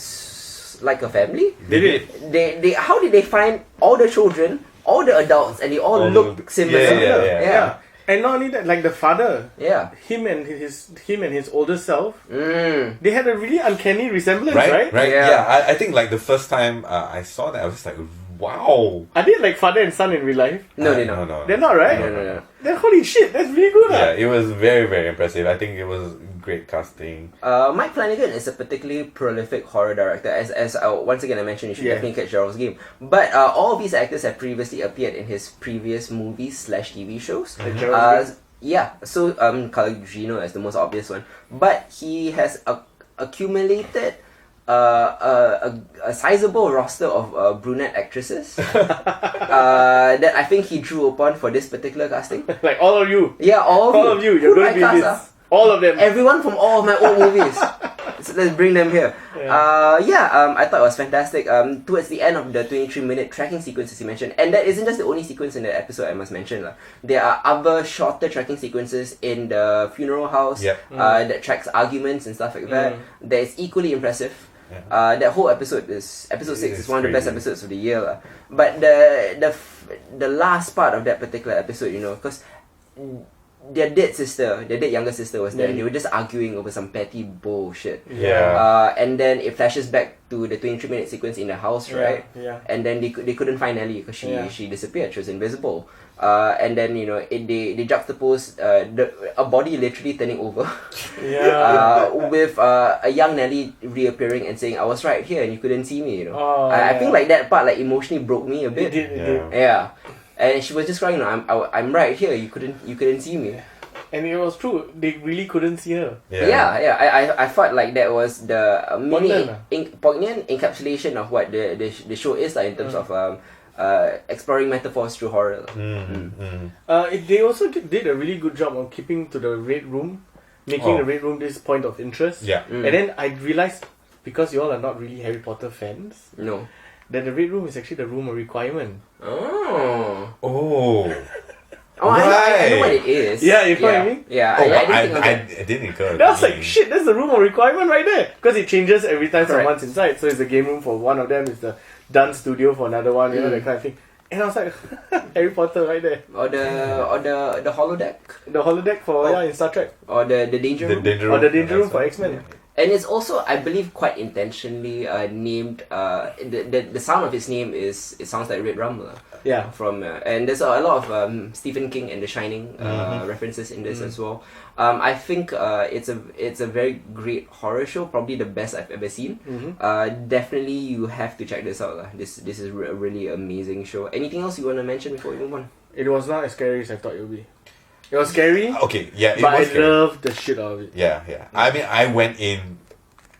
like a family. They did. They how did they find all the children, all the adults, and they all look similar? Yeah. And not only that, like the father, Yeah. him and his older self, Mm. they had a really uncanny resemblance, right? Right. Yeah. Yeah. I think like the first time I saw that, I was just like, wow. Are they like father and son in real life? No, they're not. No. They're not, right? No. Then holy shit, that's really good. Yeah, it was very, very impressive. I think it was great casting. Mike Flanagan is a particularly prolific horror director. As once again I mentioned, you should definitely catch Gerald's Game. But all of these actors have previously appeared in his previous movies/TV shows. Gerald's Game? Yeah, so Carl Gugino is the most obvious one, but he has accumulated a sizable roster of brunette actresses that I think he drew upon for this particular casting. Like all of you. Yeah, all of you. You're Who do going to I be in cast, this. All of them. Everyone from all of my old movies. So let's bring them here. I thought it was fantastic. Towards the end of the 23-minute tracking sequence, as you mentioned, and that isn't just the only sequence in the episode, I must mention. There are other shorter tracking sequences in the funeral house that tracks arguments and stuff like that. That is equally impressive. Yeah. That whole episode episode 6 is one of the best episodes of the year. But the last part of that particular episode, because their dead younger sister was there, and they were just arguing over some petty bullshit. Yeah. And then it flashes back to the 23-minute sequence in the house, right? Yeah. And then they couldn't find Ellie because she disappeared. She was invisible. And then they juxtapose a body literally turning over. With a young Nelly reappearing and saying, "I was right here and you couldn't see me." I think like that part emotionally broke me a bit. It did. Yeah. And she was just crying, I'm right here. You couldn't see me. And it was true. They really couldn't see her. I felt like that was the poignant encapsulation of what the show is in terms of exploring metaphors through horror. They also did a really good job on keeping to the Red Room, making the Red Room this point of interest. Yeah. And then I realized, because you all are not really Harry Potter fans, No. that the Red Room is actually the room of requirement. Oh. I know what it is. Yeah, you know what I mean? Yeah, Oh, I didn't think of I that. didn't incur. That was like, shit, that's the room of requirement right there. Because it changes every time Correct. someone's inside. So it's the game room for one of them, it's the dance studio for another one, that kind of thing. And I was like, Harry Potter right there. Or the holodeck. The holodeck for, in Star Trek. Or the danger room. Or the danger room for X-Men. And it's also, I believe, quite intentionally named. The sound of his name it sounds like Red Rum. Yeah. From and there's a lot of Stephen King and The Shining references in this as well. I think it's a very great horror show, probably the best I've ever seen. Definitely you have to check this out lah. This is a really amazing show. Anything else you want to mention before we move on? It was not as scary as I thought it would be. It was scary. Okay, yeah, it but was I scary. loved the shit out of it. Yeah. I mean, I went in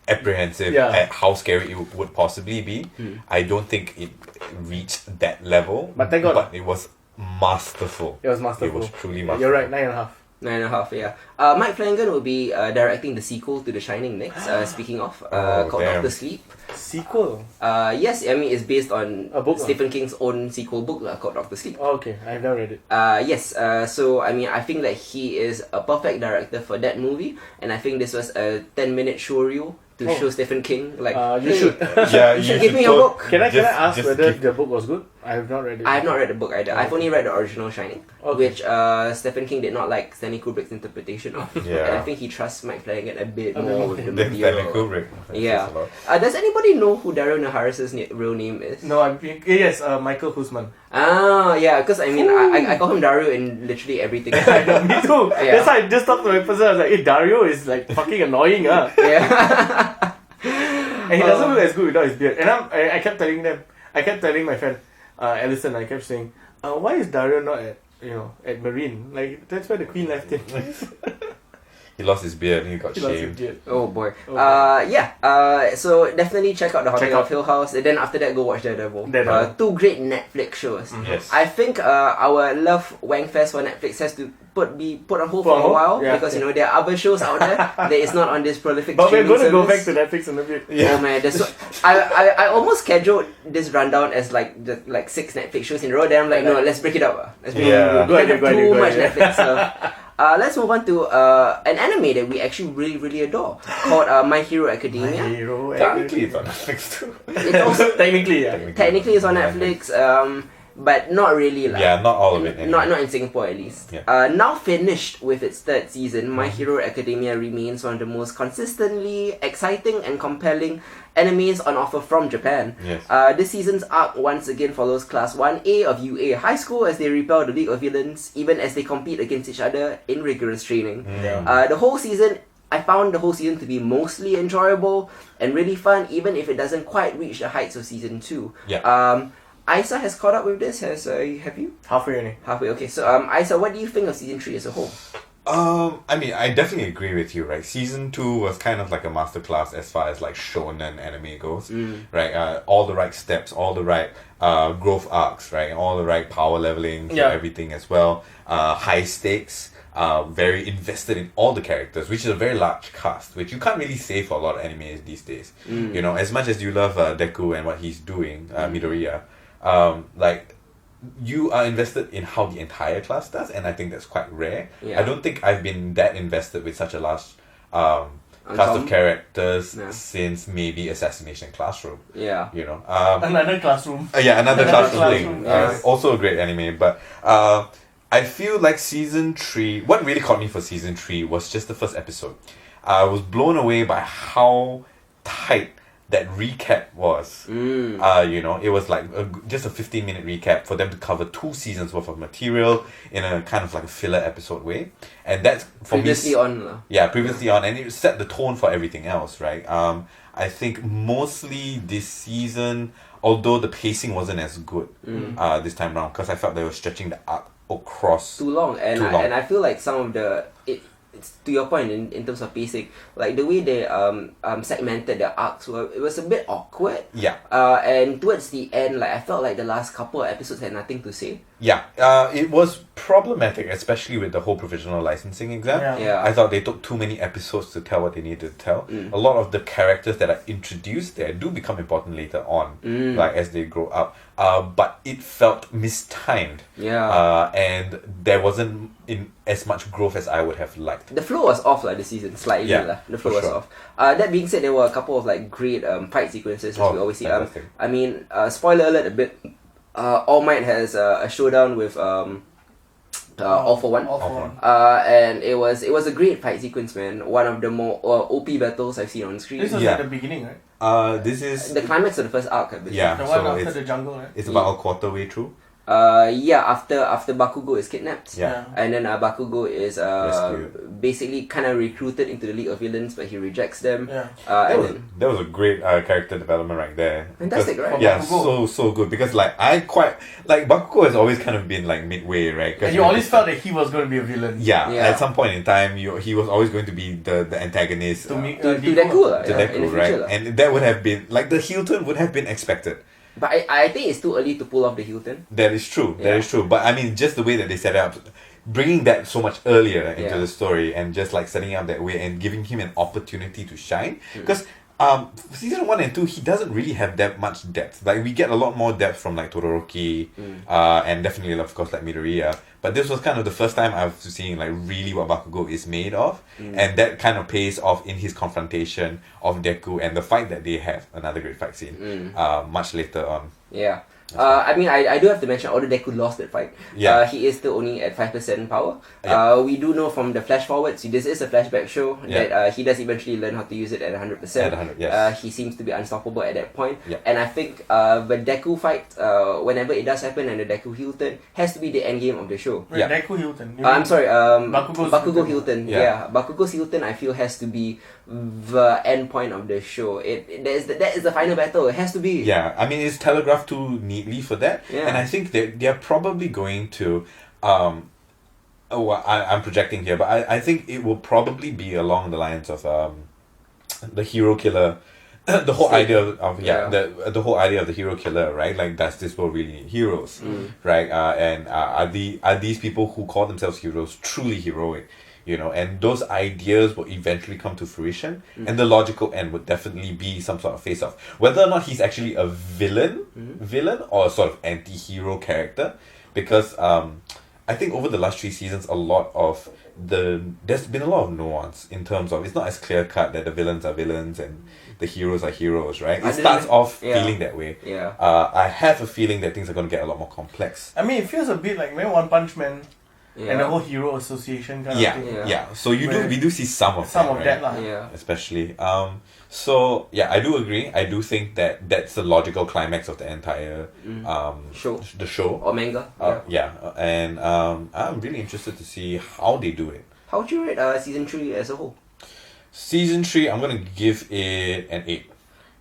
apprehensive at how scary it would possibly be. I don't think it reached that level. But thank God. But it was masterful. It was masterful. It was truly masterful. You're right, 9.5. 9.5, yeah. Mike Flanagan will be directing the sequel to The Shining next. Speaking of, called damn. Doctor Sleep. Sequel? Yes, I mean it's based on A book, Stephen King's own sequel book called Doctor Sleep. Oh, okay. I've never read it. Yes, so I mean I think that he is a perfect director for that movie, and I think this was a 10-minute show reel to show Stephen King like, You hey, should. Yeah, you should give me a book. Can I ask just whether give- the book was good? I have not read it. I have not read the book either. I've only read the original Shining, which Stephen King did not like Stanley Kubrick's interpretation of. Yeah. And I think he trusts Mike Flanagan a bit Okay. more with the Then Stanley material. Kubrick. That Yeah. says a lot. Does anybody know who Daryl Naharis's real name is? No, yes, Michael Husman. Ah, yeah, because I mean, I call him Dario in literally everything. I know, me too. Yeah. That's why I just talked to my person. I was like, hey, Dario is like fucking annoying, huh? Yeah. And he doesn't look as good without his beard. And I kept telling my friend, Alison, I kept saying, why is Dario not at Marine? Like, that's where the Queen left him. He lost his beard and he got He lost his shamed. beard. Oh boy. Oh, boy. Yeah. So definitely check out The Haunting Check out- of Hill House, and then after that go watch Daredevil. Daredevil. Two great Netflix shows. Yes. I think our love Wangfest for Netflix has to be put on hold Put for on a hold? while Yeah. because there are other shows out there that is not on this prolific. But we're streaming going to go back service. to Netflix in a bit. Yeah. Oh man, I almost scheduled this rundown as like 6 Netflix shows in a row. Then I'm like, no, let's break it up. Let's break Yeah. it up. Go ahead, We have go too ahead, much go ahead. Netflix. So, let's move on to an anime that we actually really, really adore called My Hero Academia. Hero. Technically, it's on Netflix too. It's also Technically, yeah. technically it's on Netflix, but not really like. Yeah, not all of it. Anyway. Not in Singapore at least. Yeah. Now finished with its 3rd season, My Hero Academia remains one of the most consistently exciting and compelling animes on offer from Japan. Yes. This season's arc once again follows Class 1A of UA High School as they repel the League of Villains, even as they compete against each other in rigorous training. Yeah. I found the whole season to be mostly enjoyable and really fun, even if it doesn't quite reach the heights of season 2. Yeah. Isa has caught up with this. Have you? Halfway only. Halfway. Okay. So, Isa, what do you think of season 3 as a whole? I mean, I definitely agree with you, right? Season 2 was kind of like a masterclass as far as like shonen anime goes, right? All the right steps, all the right growth arcs, right? All the right power leveling for everything as well. High stakes, very invested in all the characters, which is a very large cast, which you can't really say for a lot of animes these days. You know, as much as you love Deku and what he's doing, Midoriya, like, you are invested in how the entire class does, and I think that's quite rare. Yeah. I don't think I've been that invested with such a large cast of characters since maybe Assassination Classroom. Yeah. You know, Another classroom. another classroom thing. Yes. Also a great anime, but I feel like season 3. What really caught me for season 3 was just the first episode. I was blown away by how tight that recap was. You know, it was like just a 15-minute recap for them to cover 2 seasons worth of material in a kind of like a filler episode way, and that's for Previously me. on. Yeah, previously on, and it set the tone for everything else, right? I think mostly this season, although the pacing wasn't as good this time around, because I felt they were stretching the arc across Too long, and Too long. I feel like some of it's to your point in terms of pacing, like the way they segmented the arcs it was a bit awkward. Yeah. And towards the end, like I felt like the last couple of episodes had nothing to say. Yeah, it was problematic, especially with the whole provisional licensing exam. Yeah. I thought they took too many episodes to tell what they needed to tell. A lot of the characters that are introduced there do become important later on, like as they grow up. But it felt mistimed. Yeah. And there wasn't in as much growth as I would have liked. The flow was off this season slightly. Yeah, The flow for was sure. off. That being said, there were a couple of like great fight sequences as we always see. Fantastic. I mean, spoiler alert a bit. All Might has a showdown with All for One. All for one. And it was a great fight sequence, man. One of the more OP battles I've seen on screen. This was Yeah. at the beginning, right? This is The climax of the first arc, I believe. yeah. The one So after it's the jungle, right? it's about a quarter way through. After Bakugo is kidnapped. Yeah. And then Bakugo is Rescued. basically kind of recruited into the League of Villains, but he rejects them. Yeah. That was a great character development right there. Fantastic, Because- right? Yeah, Bakugo. so good because Bakugo has always kind of been like midway, right? 'Cause And you always felt that he was going to be a villain. Yeah, Yeah. at some point in time, he was always going to be the antagonist To me, To Deku, to in Deku, the right? future. And that would have been like the heel turn would have been expected. But I think it's too early to pull off the heel turn. That is true. That Yeah. is true. But I mean, just the way that they set it up, bringing that so much earlier into Yeah. the story, and just like setting it up that way and giving him an opportunity to shine, Mm. because. Season 1 and 2, he doesn't really have that much depth. Like, we get a lot more depth from, like, Todoroki, and definitely, of course, like, Midoriya. But this was kind of the first time I've seen, like, really what Bakugo is made of. And that kind of pays off in his confrontation of Deku and the fight that they have. Another great fight scene. Much later on. Yeah. I mean, I do have to mention, although Deku lost that fight, Yeah. he is still only at 5% power. Yeah. We do know from the flash forwards, this is a flashback show, Yeah. that he does eventually learn how to use it at 100%. At 100, yes. He seems to be unstoppable at that point. Yeah. And I think the Deku fight, whenever it does happen and the Deku heel turn, has to be the end game of the show. Wait, Yeah. Deku Hilton. I'm sorry, Bakugo's heel turn. Yeah. Yeah. Bakugo's heel turn, I feel, has to be the end point of the show. That is the final battle. It has to be. Yeah, I mean, it's telegraphed too neatly for that. Yeah. And I think they're probably going to. I'm projecting here, but I think it will probably be along the lines of the hero killer. The whole idea of the whole idea of the hero killer, right? Like, does this world really need heroes, right? And are these people who call themselves heroes truly heroic? You know, and those ideas will eventually come to fruition, and the logical end would definitely be some sort of face-off. Whether or not he's actually a villain or a sort of anti-hero character, because I think over the last 3 seasons, there's been a lot of nuance in terms of, it's not as clear-cut that the villains are villains and the heroes are heroes, right? It starts off feeling that way. Yeah. I have a feeling that things are going to get a lot more complex. I mean, it feels a bit like One Punch Man and the whole hero association kind of thing. Yeah. So we do see some of that, right? Yeah. Especially. So yeah, I do agree. I do think that that's the logical climax of the entire Show. the show. Or manga. And I'm really interested to see how they do it. How would you rate season 3 as a whole? Season 3, I'm gonna give it an 8.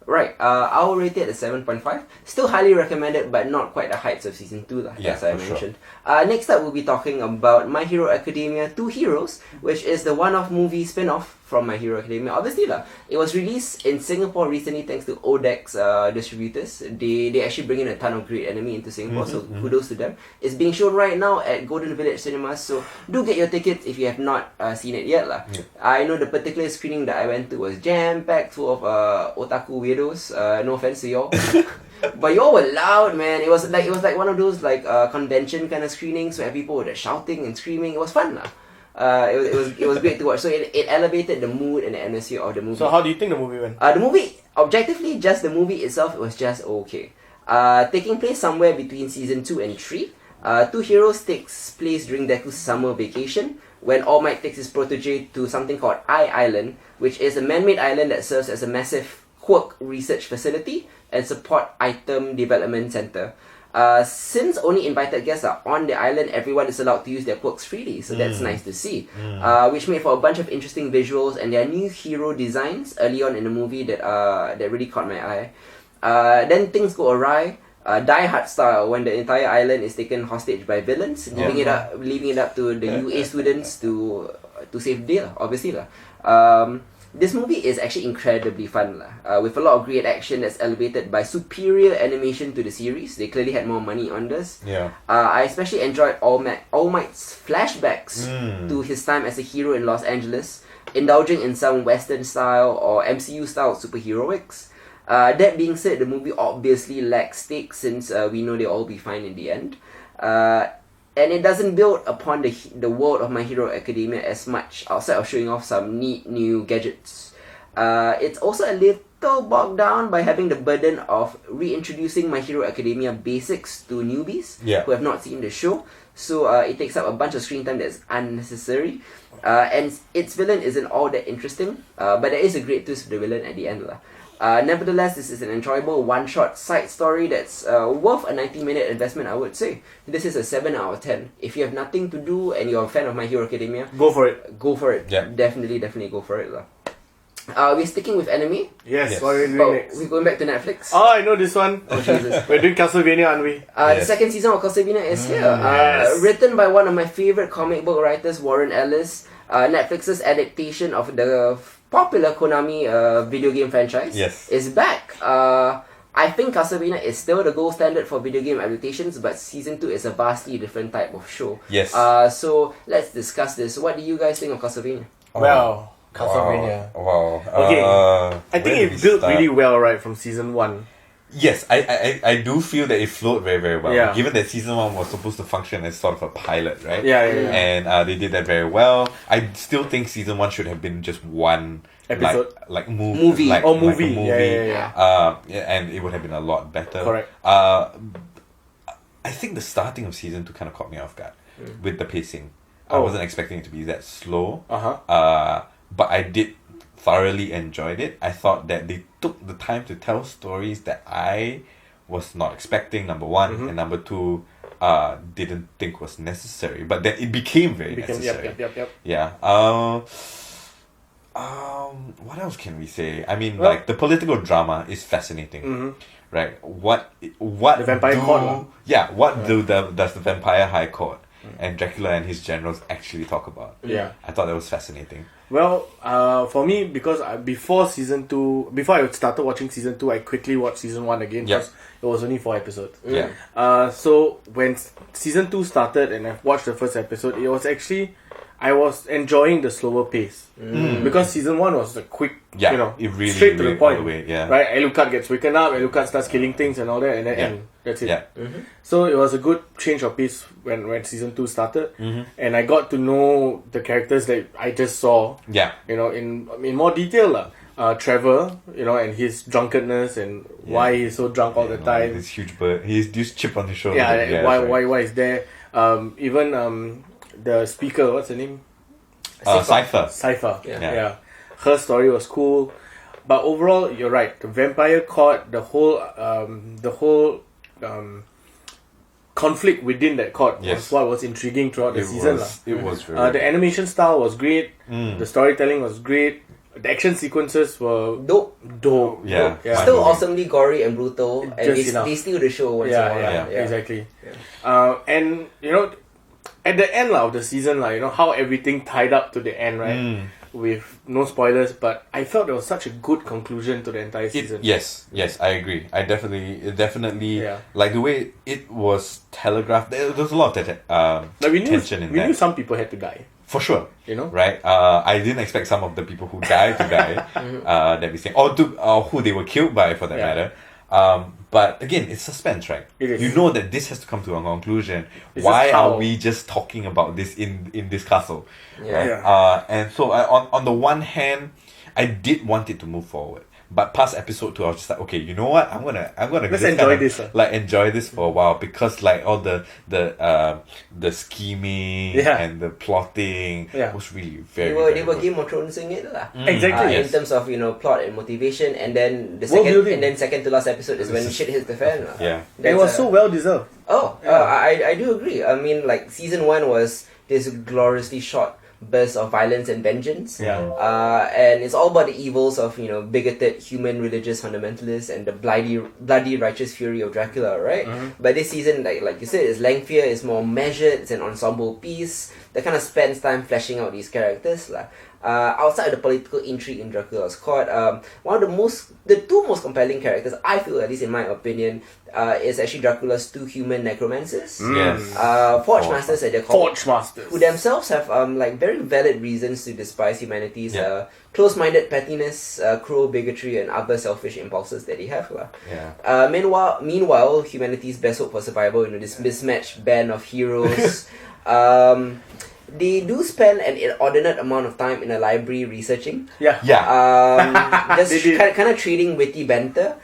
Right, I'll rate it at 7.5. Still highly recommended, but not quite the heights of season 2, Yeah, as I for sure. mentioned. Next up, we'll be talking about My Hero Academia 2 Heroes, which is the one-off movie spin-off from My Hero Academia. Obviously, it was released in Singapore recently thanks to Odex distributors. They actually bring in a ton of great anime into Singapore, so kudos to them. It's being shown right now at Golden Village Cinemas, so do get your tickets if you have not seen it yet. Yeah. I know the particular screening that I went to was jam-packed full of otaku weirdos. No offense to y'all. But y'all were loud, man. It was like one of those convention kind of screenings where people were just shouting and screaming. It was fun, lah. It was great to watch. So it elevated the mood and the atmosphere of the movie. So how do you think the movie went? The movie, objectively, just the movie itself, it was just okay. Taking place somewhere between season 2 and 3, Two Heroes takes place during Deku's summer vacation, when All Might takes his protege to something called I-Island, which is a man-made island that serves as a massive quirk research facility and support item development center. Since only invited guests are on the island, everyone is allowed to use their quirks freely, so that's nice to see. Which made for a bunch of interesting visuals, and there are new hero designs early on in the movie that really caught my eye. Then things go awry, Die Hard style, when the entire island is taken hostage by villains, leaving it up to the UA students to save the day, obviously. This movie is actually incredibly fun, with a lot of great action that's elevated by superior animation to the series. They clearly had more money on this. Yeah. I especially enjoyed All Might's flashbacks to his time as a hero in Los Angeles, indulging in some Western style or MCU style superheroics. That being said, the movie obviously lacks stakes since we know they'll all be fine in the end. And it doesn't build upon the world of My Hero Academia as much outside of showing off some neat new gadgets. It's also a little bogged down by having the burden of reintroducing My Hero Academia basics to newbies who have not seen the show. So it takes up a bunch of screen time that's unnecessary. And its villain isn't all that interesting, but there is a great twist for the villain at the end. Nevertheless, this is an enjoyable one-shot side story that's worth a 90-minute investment, I would say. This is a 7 out of 10. If you have nothing to do and you're a fan of My Hero Academia, Go for it. go for it. Yeah. Definitely go for it. We're sticking with anime. Yes, what are we doing But next? we're going back to Netflix. Oh, I know this one. Oh, Jesus. We're doing Castlevania, aren't we? The Yes. second season of Castlevania is here. Yes. Written by one of my favorite comic book writers, Warren Ellis. Netflix's adaptation of the popular Konami video game franchise is back. I think Castlevania is still the gold standard for video game adaptations, but season 2 is a vastly different type of show. Yes. So let's discuss this. What do you guys think of Castlevania? Well, Castlevania. Wow. Okay. I think where it do we built start? really well, right, from season 1. Yes, I do feel that it flowed very, very well. Yeah. Given that season 1 was supposed to function as sort of a pilot, right? Yeah. And they did that very well. I still think season 1 should have been just one Episode. like Movie. like, Oh, like a movie. movie. Yeah. And it would have been a lot better. Correct. I think the starting of season 2 kind of caught me off guard with the pacing. I Oh. wasn't expecting it to be that slow. Uh-huh. But I did thoroughly enjoyed it. I thought that they took the time to tell stories that I was not expecting, number one, and number two, didn't think was necessary. But then it became very necessary. Yep. Yeah. What else can we say? I mean, Well- like the political drama is fascinating, right? What The Vampire Court lah. Yeah. What does the Vampire High Court and Dracula and his generals actually talk about? Yeah. I thought that was fascinating. Well, for me, because before I started watching season 2, I quickly watched season 1 again Yep. because it was only 4 episodes. Yeah. So when season 2 started and I watched the first episode, it was actually, I was enjoying the slower pace. Because season 1 was a quick, Yeah, it really straight to the all point. the way, yeah. Right? Alucard gets waken up, Alucard starts killing things and all that, and then Yeah. end. That's it. Yeah. So it was a good change of pace when season 2 started. And I got to know the characters that I just saw, Yeah. in more detail. Trevor, and his drunkenness and why he's so drunk all the time. This huge bird. He's this chip on his shoulder. Yeah, why, that's right. why is there? Even the speaker, what's her name? Cypher. Sci-Fi. Yeah. Yeah. Her story was cool. But overall, you're right. The Vampire Court, the whole conflict within that court was what was intriguing throughout the season. It was very The animation style was great. The storytelling was great. The action sequences were dope. Yeah. Still awesomely gory and brutal, and Just enough. they steal the show once in a while. Yeah, exactly. And at the end of the season, how everything tied up to the end, right? With no spoilers, but I felt there was such a good conclusion to the entire season. Yes, I agree. I definitely Yeah. like the way it was telegraphed. There was a lot of Like we tension in knew that. some people had to die. For sure. Right? I didn't expect some of the people who died to die, that we think, or who they were killed by, for that matter. But again, it's suspense, right? It is. You know that this has to come to a conclusion. It's Why just how- are we just talking about this in this castle? Yeah. Right? Yeah. And so on the one hand, I did want it to move forward. But past episode 2, I was just like, okay, you know what? I'm gonna Let's just enjoy kinda, this, like enjoy this for a while, because like all the scheming and the plotting was really very. They were good. Game of Thronesing it lah. Exactly. In terms of plot and motivation, and then the World building. second to last episode is when shit hits the fan lah. Yeah. It was so well deserved. I do agree. I mean, like season 1 was this gloriously shot burst of violence and vengeance. Yeah. And it's all about the evils of bigoted human religious fundamentalists and the bloody righteous fury of Dracula, right? But this season, like you said, is lengthier, it's more measured, it's an ensemble piece that kind of spends time fleshing out these characters lah. Outside of the political intrigue in Dracula's court, the two most compelling characters, I feel, at least in my opinion, is actually Dracula's 2 human necromancers. Yes. Forge Masters, as they're called, Forge Masters. who themselves have very valid reasons to despise humanity's close-minded pettiness, cruel bigotry, and other selfish impulses that they have lah. Yeah. Meanwhile, humanity's best hope for survival, this mismatched band of heroes. They do spend an inordinate amount of time in a library researching. Yeah. Just They did. kind of treating witty banter,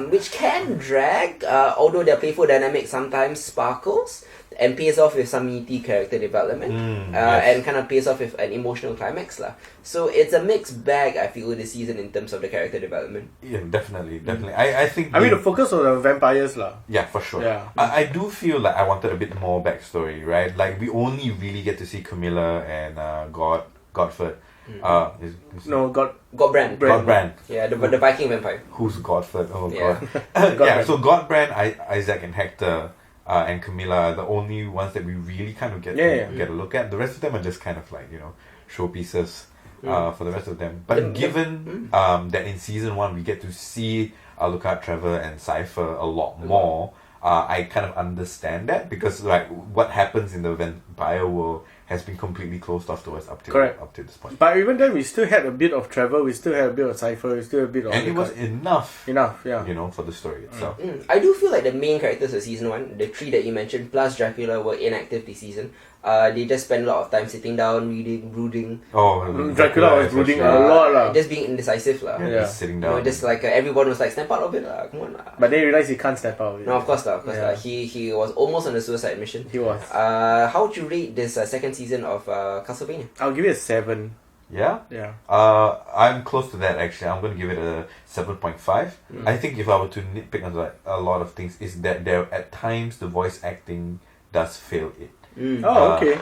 which can drag, although their playful dynamic sometimes sparkles. and pays off with some meaty character development, and kind of pays off with an emotional climax lah. So it's a mixed bag, I feel, this season in terms of the character development. Yeah, definitely. I think. I mean, the focus on the vampires lah. Yeah, for sure. Yeah. I do feel like I wanted a bit more backstory, right? Like we only really get to see Camilla and Godford. Godbrand. Godbrand. Yeah, the Viking vampire. Who's Godford? Oh Yeah. god. Yeah. So Godbrand, Isaac, and Hector. And Camilla are the only ones that we really kind of get a look at. The rest of them are just kind of like, showpieces for the rest of them. But given that in season 1 we get to see Alucard, Trevor, and Cypher a lot more, I kind of understand that, because like what happens in the vampire world has been completely closed off to us up to this point. But even then, we still had a bit of Trevor, we still had a bit of Cypher, we still had a bit of... And it was enough, yeah. For the story itself. I do feel like the main characters of season 1, the 3 that you mentioned, plus Dracula, were inactive this season. They just spend a lot of time sitting down, reading, brooding. Oh, Dracula was brooding a lot lah. Just being indecisive lah. Yeah, just sitting down. Just like everyone was like, snap out of it lah, come on lah. But then you realize he can't snap out of it. No, of course lah. He was almost on a suicide mission. He was. How would you rate this second season of Castlevania? I'll give it a 7. Yeah? Yeah. I'm close to that actually. I'm going to give it a 7.5. I think if I were to nitpick on like a lot of things, is that there at times the voice acting does fail it. Oh, okay.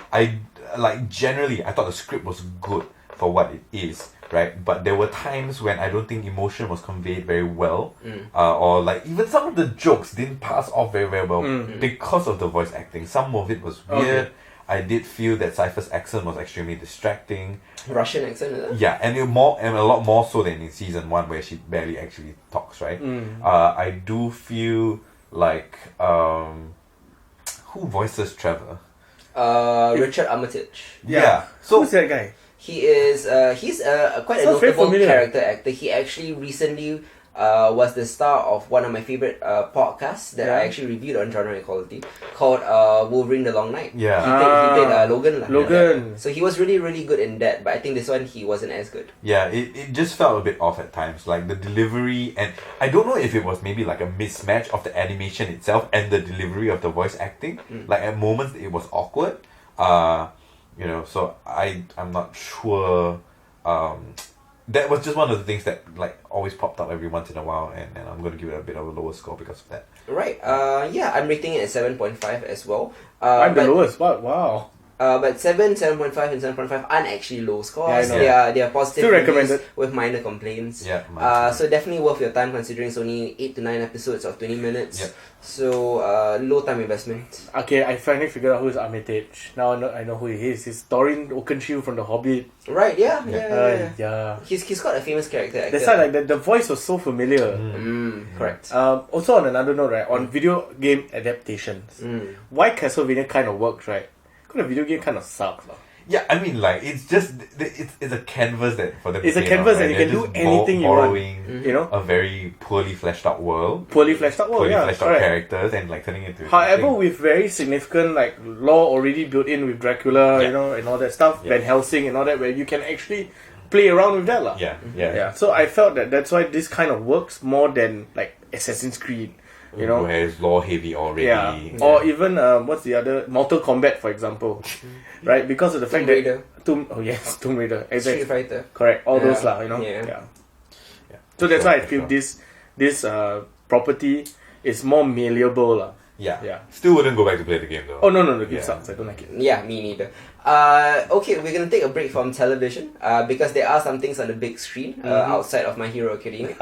Generally, I thought the script was good for what it is, right? But there were times when I don't think emotion was conveyed very well, or like even some of the jokes didn't pass off very, very well because of the voice acting. Some of it was weird. Okay. I did feel that Cypher's accent was extremely distracting. Russian accent, is it? Yeah, and a lot more so than in season 1 where she barely actually talks, right? I do feel like who voices Trevor? Richard Armitage. Yeah. So who's that guy? He is he's quite a notable character actor. He actually recently was the star of one of my favorite podcasts that I actually reviewed on Genre Equality, called Wolverine the Long Night. Yeah. He played Logan. Logan. So he was really, really good in that, but I think this one he wasn't as good. Yeah, it just felt a bit off at times. Like the delivery, and I don't know if it was maybe like a mismatch of the animation itself and the delivery of the voice acting. Like at moments it was awkward. So I'm not sure. That was just one of the things that like always popped up every once in a while, and I'm going to give it a bit of a lower score because of that. Right. I'm rating it at 7.5 as well. I'm the lowest. What? Wow. But 7, 7.5, and 7.5 aren't actually low scores. Yeah, They are positive still recommended with minor complaints. Yeah. So definitely worth your time, considering it's only 8 to 9 episodes of 20 minutes. Yep. So low time investment. Okay, I finally figured out who is Armitage. Now I know who he is. He's Thorin Oakenshield from The Hobbit. Right? Yeah. He's got a famous character actor. That's why like the voice was so familiar. Correct. Also on another note, right, on video game adaptations, why Castlevania kind of works, right? Because the video game kind of sucks, lah. Yeah, I mean, like it's just it's a canvas that for them. It's a canvas that you can do anything you want. A very poorly fleshed out world. Poorly fleshed out characters and like turning it into. However, with very significant like lore already built in with Dracula, and all that stuff, Van Helsing and all that, where you can actually play around with that, lah. Yeah. So I felt that's why this kind of works more than like Assassin's Creed. Where it's lore heavy already. Or even what's the other, Mortal Kombat, for example, right? Because of the fact that Tomb Raider, exactly. Street Fighter, correct, all those lah, So that's why I feel this property is more malleable lah. Yeah. Still wouldn't go back to play the game though. Oh no, the game sucks. I don't like it. Yeah, me neither. Okay, we're gonna take a break from television because there are some things on the big screen outside of My Hero Academia.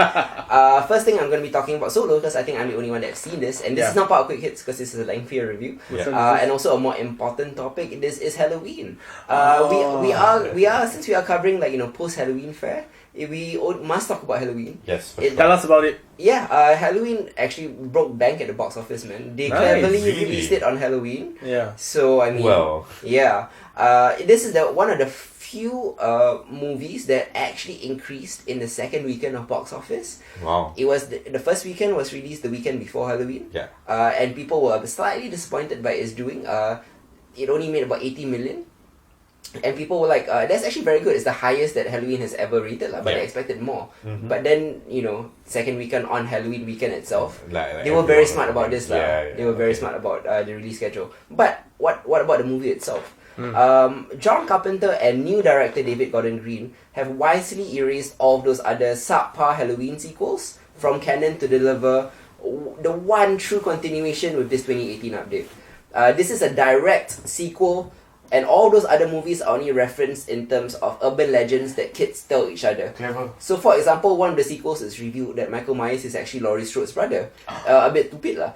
First thing I'm gonna be talking about solo, because I think I'm the only one that's seen this, and this is not part of Quick Hits because this is a lengthier review. And also a more important topic. This is Halloween. We are since we are covering like post Halloween fair, we must talk about Halloween. Yes. Tell us about it. Yeah, Halloween actually broke bank at the box office, man. They cleverly released it on Halloween. Yeah. So I mean, this is one of the few movies that actually increased in the second weekend of box office. Wow. It was the first weekend was released the weekend before Halloween. Yeah. And people were slightly disappointed by its doing. It only made about 80 million. And people were like, that's actually very good. It's the highest that Halloween has ever rated, but they expected more. But then, second weekend on Halloween weekend itself, they were very smart about this. They were very smart about the release schedule. But what about the movie itself? John Carpenter and new director David Gordon Green have wisely erased all of those other subpar Halloween sequels from canon to deliver the one true continuation with this 2018 update. This is a direct sequel, and all those other movies are only referenced in terms of urban legends that kids tell each other. Clever. So, for example, one of the sequels is revealed that Michael Myers is actually Laurie Strode's brother. A bit stupid lah.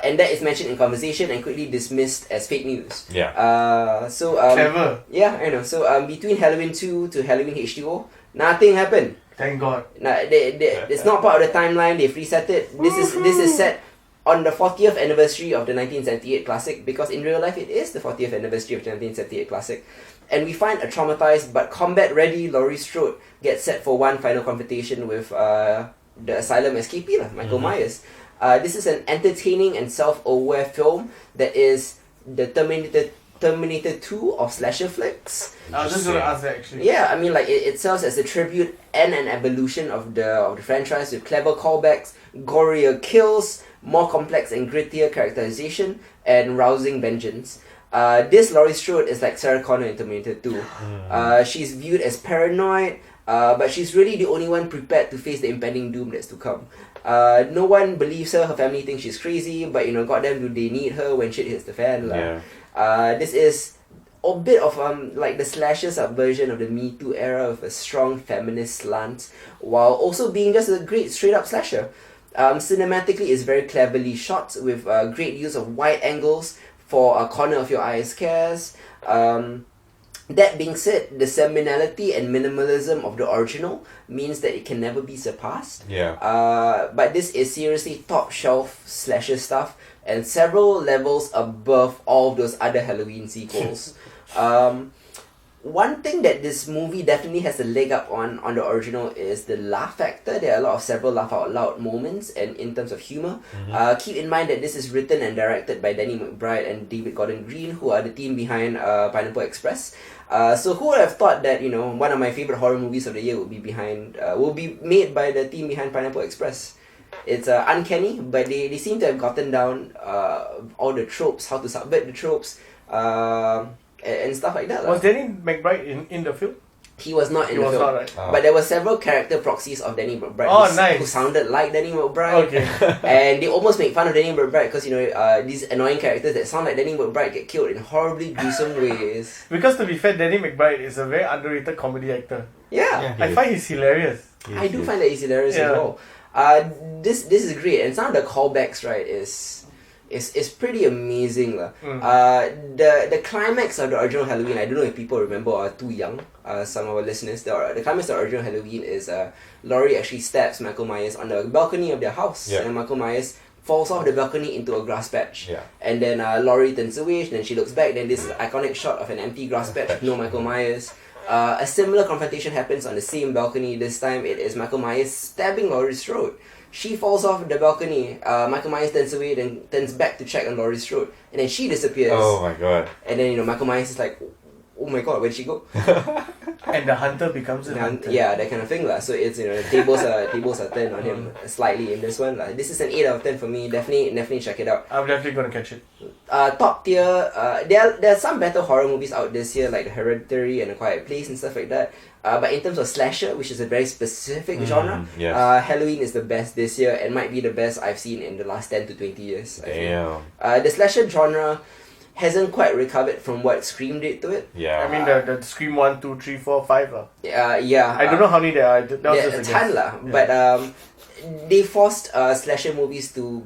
And that is mentioned in conversation and quickly dismissed as fake news. Clever. Yeah, I know. So between Halloween 2 to Halloween H2O, nothing happened. Thank God. It's not part of the timeline. They've reset it. This is set on the 40th anniversary of the 1978 classic, because in real life it is the 40th anniversary of the 1978 classic. And we find a traumatized but combat-ready Laurie Strode gets set for one final confrontation with the asylum escapee, Michael Myers. This is an entertaining and self-aware film that is the Terminator 2 of slasher flicks. I was just going to ask that actually. Yeah, I mean, it serves as a tribute and an evolution of the franchise with clever callbacks, gorier kills, more complex and grittier characterization, and rousing vengeance. This Laurie Strode is like Sarah Connor in Terminator 2. She's viewed as paranoid, but she's really the only one prepared to face the impending doom that's to come. No one believes her. Her family thinks she's crazy, but goddamn, do they need her when shit hits the fan? This is a bit of like the slasher subversion of the Me Too era with a strong feminist slant, while also being just a great straight up slasher. Cinematically, it's very cleverly shot with great use of wide angles for a corner of your eye scares. That being said, the seminality and minimalism of the original means that it can never be surpassed. But this is seriously top shelf slasher stuff and several levels above all of those other Halloween sequels. One thing that this movie definitely has a leg up on the original is the laugh factor. There are several laugh out loud moments, and in terms of humor, keep in mind that this is written and directed by Danny McBride and David Gordon Green, who are the team behind Pineapple Express. So who would have thought that one of my favorite horror movies of the year will be made by the team behind Pineapple Express. It's uncanny, but they seem to have gotten down all the tropes, how to subvert the tropes, and stuff like that. Was Danny McBride in the film? He was not in the film. Not, right? But there were several character proxies of Danny McBride who sounded like Danny McBride. Okay. And they almost make fun of Danny McBride because, these annoying characters that sound like Danny McBride get killed in horribly gruesome ways. Because to be fair, Danny McBride is a very underrated comedy actor. Yeah. I find he's hilarious. I do find that he's hilarious as well. This is great, and some of the callbacks, right, is pretty amazing. The climax of the original Halloween, I don't know if people remember or are too young, some of our listeners. The climax of the original Halloween is Laurie actually stabs Michael Myers on the balcony of their house, and Michael Myers falls off the balcony into a grass patch. And then Laurie turns away, then she looks back, then this iconic shot of an empty grass patch with no Michael Myers. A similar confrontation happens on the same balcony. This time it is Michael Myers stabbing Laurie Strode. She falls off the balcony. Michael Myers turns away, then turns back to check on Laurie Strode, and then she disappears. Oh my god! And then Michael Myers is like, "Oh my god, where'd she go?" And the hunter becomes a hunter. Yeah, that kind of thing lah. So it's the tables are turned on him slightly in this one lah. This is an 8 out of 10 for me. Definitely check it out. I'm definitely gonna catch it. Top tier. There are some better horror movies out this year, like The Hereditary and A Quiet Place and stuff like that. But in terms of slasher, which is a very specific genre, Halloween is the best this year and might be the best I've seen in the last 10 to 20 years. Damn. The slasher genre hasn't quite recovered from what Scream did to it. I mean the Scream 1, 2, 3, 4, 5 yeah. I don't know how many there are. That was just a ton lah. But they forced slasher movies to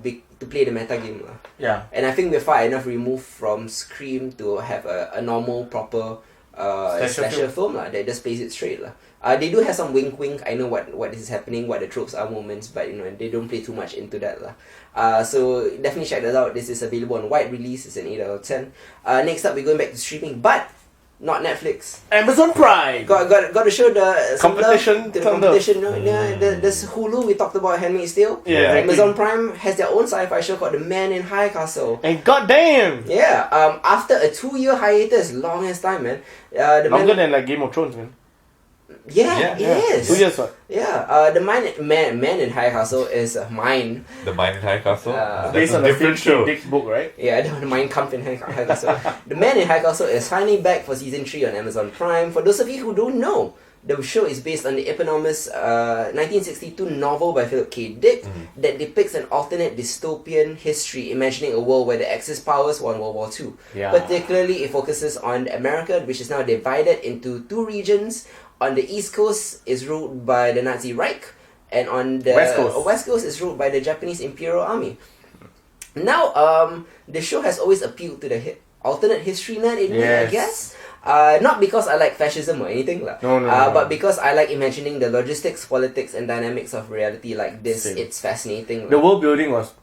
play the meta game lah. Yeah. And I think we're far enough removed from Scream to have a normal, proper slasher film lah that just plays it straight lah. They do have some wink wink. I know what is happening, what the tropes are moments, but they don't play too much into that lah. So definitely check that out. This is available on wide release. It's an 8 out of 10. Next up, we're going back to streaming, but not Netflix. Amazon Prime. Got to show the some Competition, love, the some competition. There's Hulu. We talked about Handmaid's Tale. Yeah, exactly. Amazon Prime has their own sci-fi show called The Man in High Castle. And goddamn, Yeah. After a 2-year hiatus, longest time, man. longer than like Game of Thrones, man. Yeah, it is. 2 years, what? Yeah. The Man in High Castle is mine. The Mine in High Castle. That's Based a on the different show. Dick book, right? Yeah, the Mein Kampf in High Castle. The Man in High Castle is finally back for season 3 on Amazon Prime. For those of you who don't know, the show is based on the eponymous 1962 novel by Philip K. Dick that depicts an alternate dystopian history imagining a world where the Axis powers won World War II. Yeah. Particularly, it focuses on America, which is now divided into 2 regions. On the East Coast is ruled by the Nazi Reich, and on the West Coast is ruled by the Japanese Imperial Army. Now, the show has always appealed to the alternate history nerd in me, I guess. Not because I like fascism or anything, No. but because I like imagining the logistics, politics, and dynamics of reality like this. Same. It's fascinating. The world building was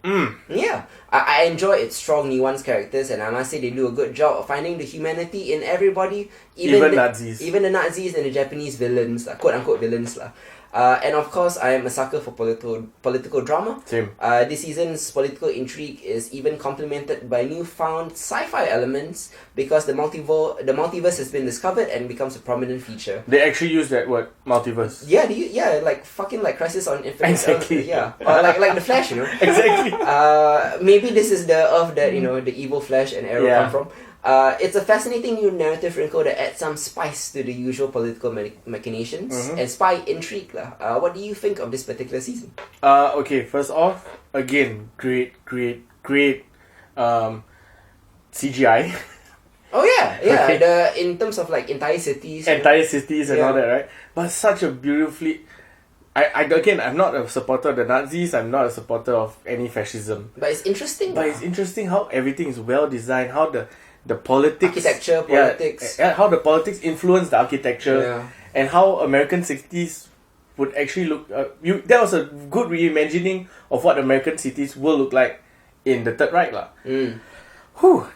Yeah, I enjoy its strong, nuanced characters, and I must say they do a good job of finding the humanity in everybody, even Nazis. even the Nazis and the Japanese villains, quote unquote villains. And of course, I am a sucker for political drama. Same. This season's political intrigue is even complemented by newfound sci-fi elements because the multiverse has been discovered and becomes a prominent feature. They actually use that word, multiverse. Yeah, like fucking like Crisis on Infinite Exactly. Earth. Yeah, or like the Flash, Exactly. Maybe this is the Earth that the evil Flash and Arrow come from. It's a fascinating new narrative wrinkle that adds some spice to the usual political machinations and spy intrigue. What do you think of this particular season? Okay, first off, again, great CGI. Oh yeah. Okay. In terms of like entire cities. Entire cities and all that, right? But such a beautifully... I'm not a supporter of the Nazis, I'm not a supporter of any fascism. But it's interesting. But it's interesting how everything is well designed, how the politics... Architecture, politics. Yeah, how the politics influence the architecture, and how American 60s would actually look... that was a good reimagining of what American cities will look like in the Third Reich.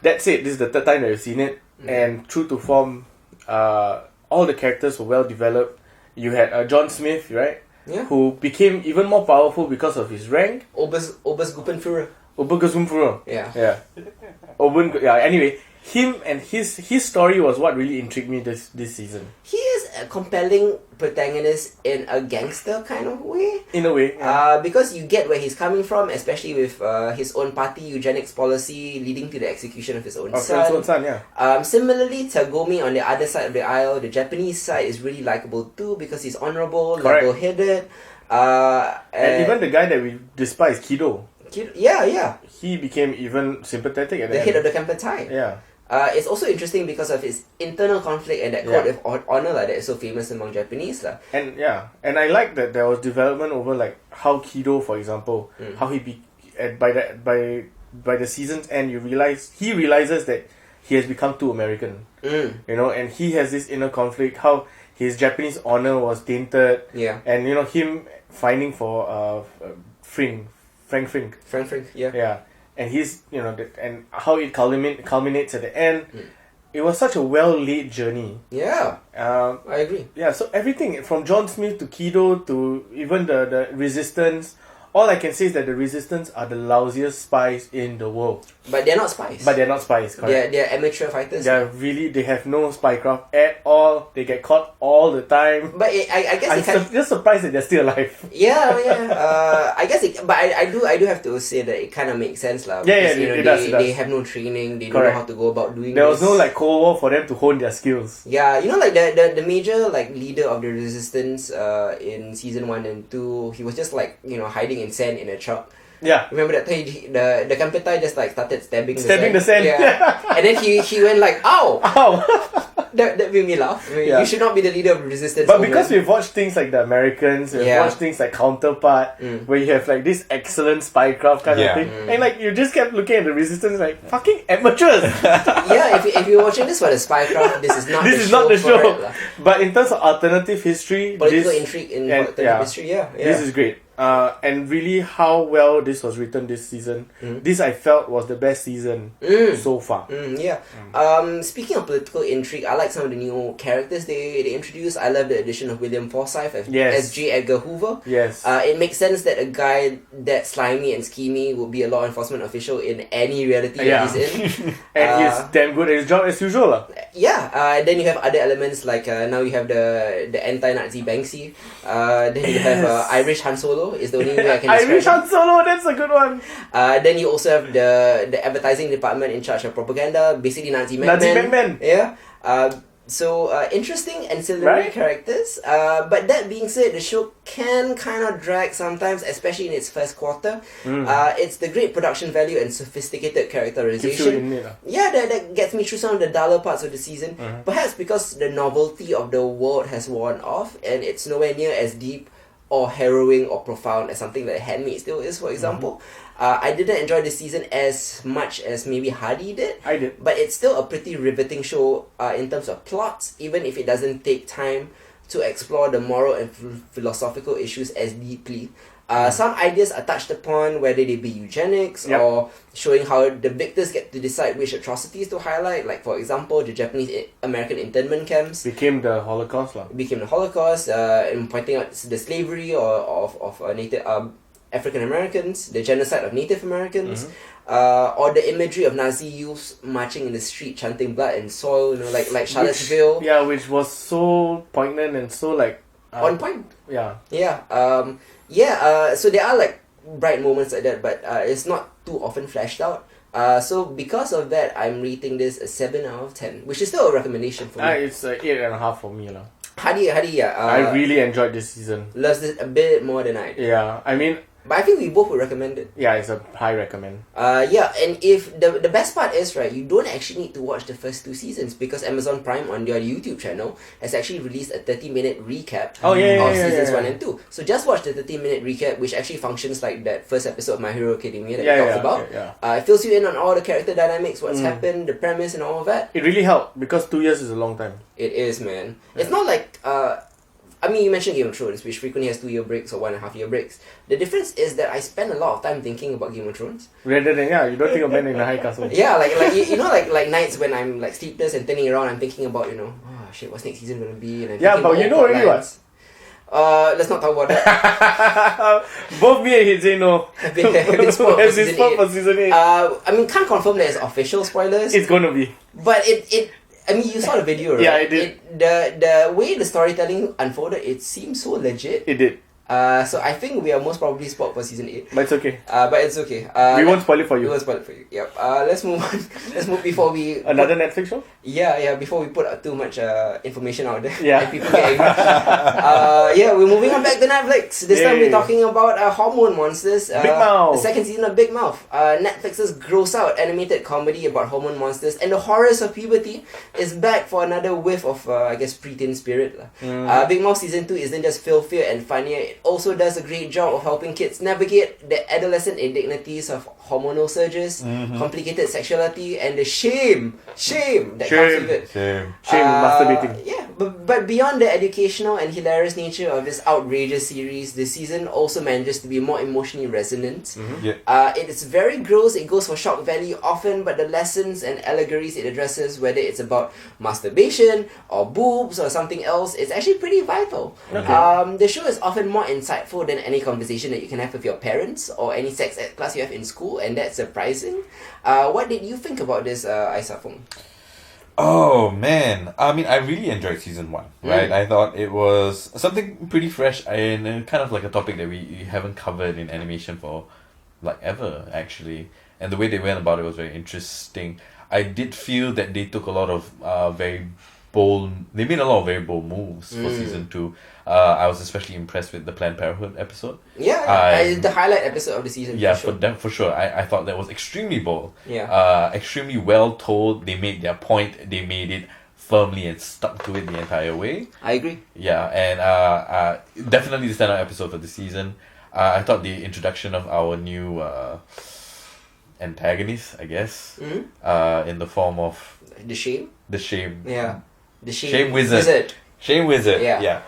That's it. This is the third time that you've seen it. And true to form, all the characters were well developed. You had John Smith, right? Yeah. Who became even more powerful because of his rank. Obergruppenführer. Obergruppenführer. Yeah. Anyway, him and his story was what really intrigued me this season. He is a compelling protagonist in a gangster kind of way. In a way. Because you get where he's coming from, especially with his own party eugenics policy leading to the execution of his own son. Similarly, Tagomi on the other side of the aisle, the Japanese side is really likable too because he's honourable, level-headed. And even the guy that we despise, Kido. Yeah. He became even sympathetic at the head of the Kempeitai. Yeah. It's also interesting because of his internal conflict and that code of honor that is so famous among Japanese. And I like that there was development over like how Kido, for example, how he by the season's end, he realizes that he has become too American. And he has this inner conflict, how his Japanese honor was tainted. Yeah. And him fighting for Frank Frink. Yeah. And he's, and how it culminates at the end. It was such a well-laid journey. Yeah. I agree. Yeah, so everything from John Smith to Kido to even the Resistance, all I can say is that the Resistance are the lousiest spies in the world. But they're not spies. Correct. They're amateur fighters. They have no spycraft at all. They get caught all the time. But I guess I'm just surprised that they're still alive. Yeah. I guess but I do have to say that it kind of makes sense lah. It does. They have no training. They don't know how to go about doing. There was no like Cold War for them to hone their skills. Yeah, like the major like leader of the Resistance in season 1 and 2, he was just like hiding in sand in a truck. Yeah. Remember that time the Kempeitai just like started stabbing the sand. Yeah. And then he went like, ow! That made me laugh. You should not be the leader of Resistance. But because we've watched things like the Americans, we've watched things like Counterpart, where you have like this excellent spycraft kind of thing, and like you just kept looking at the Resistance like fucking amateurs. If you're watching this for the spycraft, this is not the show. But in terms of alternative history, political intrigue in alternative history, this is great. and really how well this was written this season. This I felt was the best season so far. Speaking of political intrigue, I like some of the new characters they introduced. I love the addition of William Forsythe as J. Edgar Hoover. Yes. It makes sense that a guy that slimy and schemy would be a law enforcement official in any reality that he's in. And he's damn good at his job as usual. Then you have other elements like now you have the anti-Nazi Banksy. Then you have Irish Han Solo is the only way I can describe Irish Han Solo, that's a good one. Then you also have the advertising department in charge of propaganda, basically Nazi McMahon. Yeah. So interesting ancillary characters. But that being said, the show can kind of drag sometimes, especially in its first quarter. It's the great production value and sophisticated characterization. That gets me through some of the duller parts of the season. Perhaps because the novelty of the world has worn off and it's nowhere near as deep or harrowing or profound as something like Handmaid's Tale is, for example. I didn't enjoy this season as much as maybe Hardy did. I did. But it's still a pretty riveting show in terms of plots, even if it doesn't take time to explore the moral and philosophical issues as deeply. Some ideas are touched upon, whether they be eugenics or showing how the victors get to decide which atrocities to highlight. Like, for example, the Japanese American internment camps became the Holocaust. And pointing out the slavery of Native African Americans, the genocide of Native Americans, or the imagery of Nazi youths marching in the street chanting blood and soil, like Charlottesville. Which was so poignant and so on point. Yeah. So there are like bright moments like that, but it's not too often fleshed out. So because of that, I'm rating this a 7 out of 10, which is still a recommendation for me. It's 8.5 for me. Hadi, I really enjoyed this season. Loves it a bit more than I did. Yeah, I mean... But I think we both would recommend it. Yeah, it's a high recommend. And if the best part is, right, you don't actually need to watch the first 2 seasons because Amazon Prime on their YouTube channel has actually released a 30-minute recap of seasons 1 and 2. So just watch the 30-minute recap, which actually functions like that first episode of My Hero Academia that we talked about. It fills you in on all the character dynamics, what's happened, the premise and all of that. It really helped because 2 years is a long time. It is, man. It's not like... I mean, you mentioned Game of Thrones, which frequently has 2-year breaks or 1.5-year breaks. The difference is that I spend a lot of time thinking about Game of Thrones. Rather than, you don't think of Men in the High Castle. like nights when I'm like sleepless and turning around, I'm thinking about, what's next season gonna be? And I'm but you know already what? Let's not talk about that. Both me and Hidze know. Have been spoiled for season 8. I mean, can't confirm that it's official spoilers. It's gonna be. But I mean, you saw the video, right? Yeah, I did. The way the storytelling unfolded, it seemed so legit. It did. So I think we are most probably spoiled for season 8. But it's okay. We won't spoil it for you. We won't spoil it for you. Yep. Let's move on. Let's move before we... Another Netflix show? Yeah, before we put too much information out there. Yeah. And people get angry. We're moving on back to Netflix. This time we're talking about Hormone Monsters. Big Mouth. The second season of Big Mouth. Netflix's gross out animated comedy about hormone monsters and the horrors of puberty is back for another whiff of, preteen spirit. Big Mouth Season 2 isn't just filthier and funnier, it also does a great job of helping kids navigate the adolescent indignities of hormonal surges, complicated sexuality, and the shame that comes with it. Shame masturbating. Yeah, but beyond the educational and hilarious nature of this outrageous series, the season also manages to be more emotionally resonant. It is very gross, it goes for shock value often, but the lessons and allegories it addresses, whether it's about masturbation or boobs or something else, it's actually pretty vital. The show is often more insightful than any conversation that you can have with your parents or any sex ed class you have in school, and that's surprising. What did you think about this, Aisafung? Oh man, I mean, I really enjoyed season 1, right? I thought it was something pretty fresh and kind of like a topic that we haven't covered in animation for like ever, actually. And the way they went about it was very interesting. I did feel that they took a lot of they made a lot of very bold moves for season 2. I was especially impressed with the Planned Parenthood episode. The highlight episode of the season. Yeah, for sure. I thought that was extremely bold. Yeah. Extremely well told. They made their point. They made it firmly and stuck to it the entire way. I agree. Yeah, and definitely the standout episode of the season. I thought the introduction of our new antagonist, I guess, in the form of the Shame. The Shame. Yeah. The Shame Wizard. Shame Wizard. Yeah.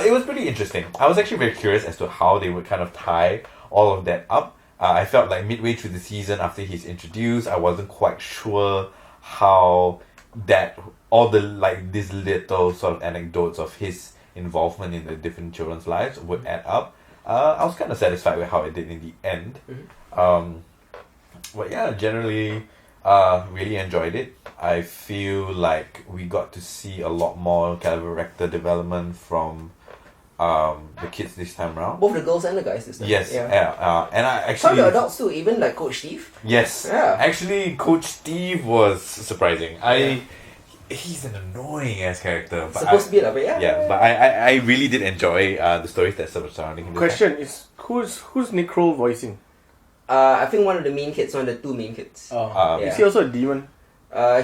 It was pretty interesting. I was actually very curious as to how they would kind of tie all of that up. I felt like midway through the season, after he's introduced, I wasn't quite sure how that all the like these little sort of anecdotes of his involvement in the different children's lives would add up. I was kind of satisfied with how it did in the end. But yeah, generally, really enjoyed it. I feel like we got to see a lot more character development from the kids this time around. Both the girls and the guys this time. Yes, Yeah. and I Some actually of the adults too, even like Coach Steve. yes, Yeah. actually, Coach Steve was surprising. He's an annoying ass character, but Supposed to be like, but yeah. yeah, but I really did enjoy the stories that surrounding him. Question is, who's Nick Kroll voicing? I think one of the main kids, one of the two main kids. Oh, Yeah. is he also a demon?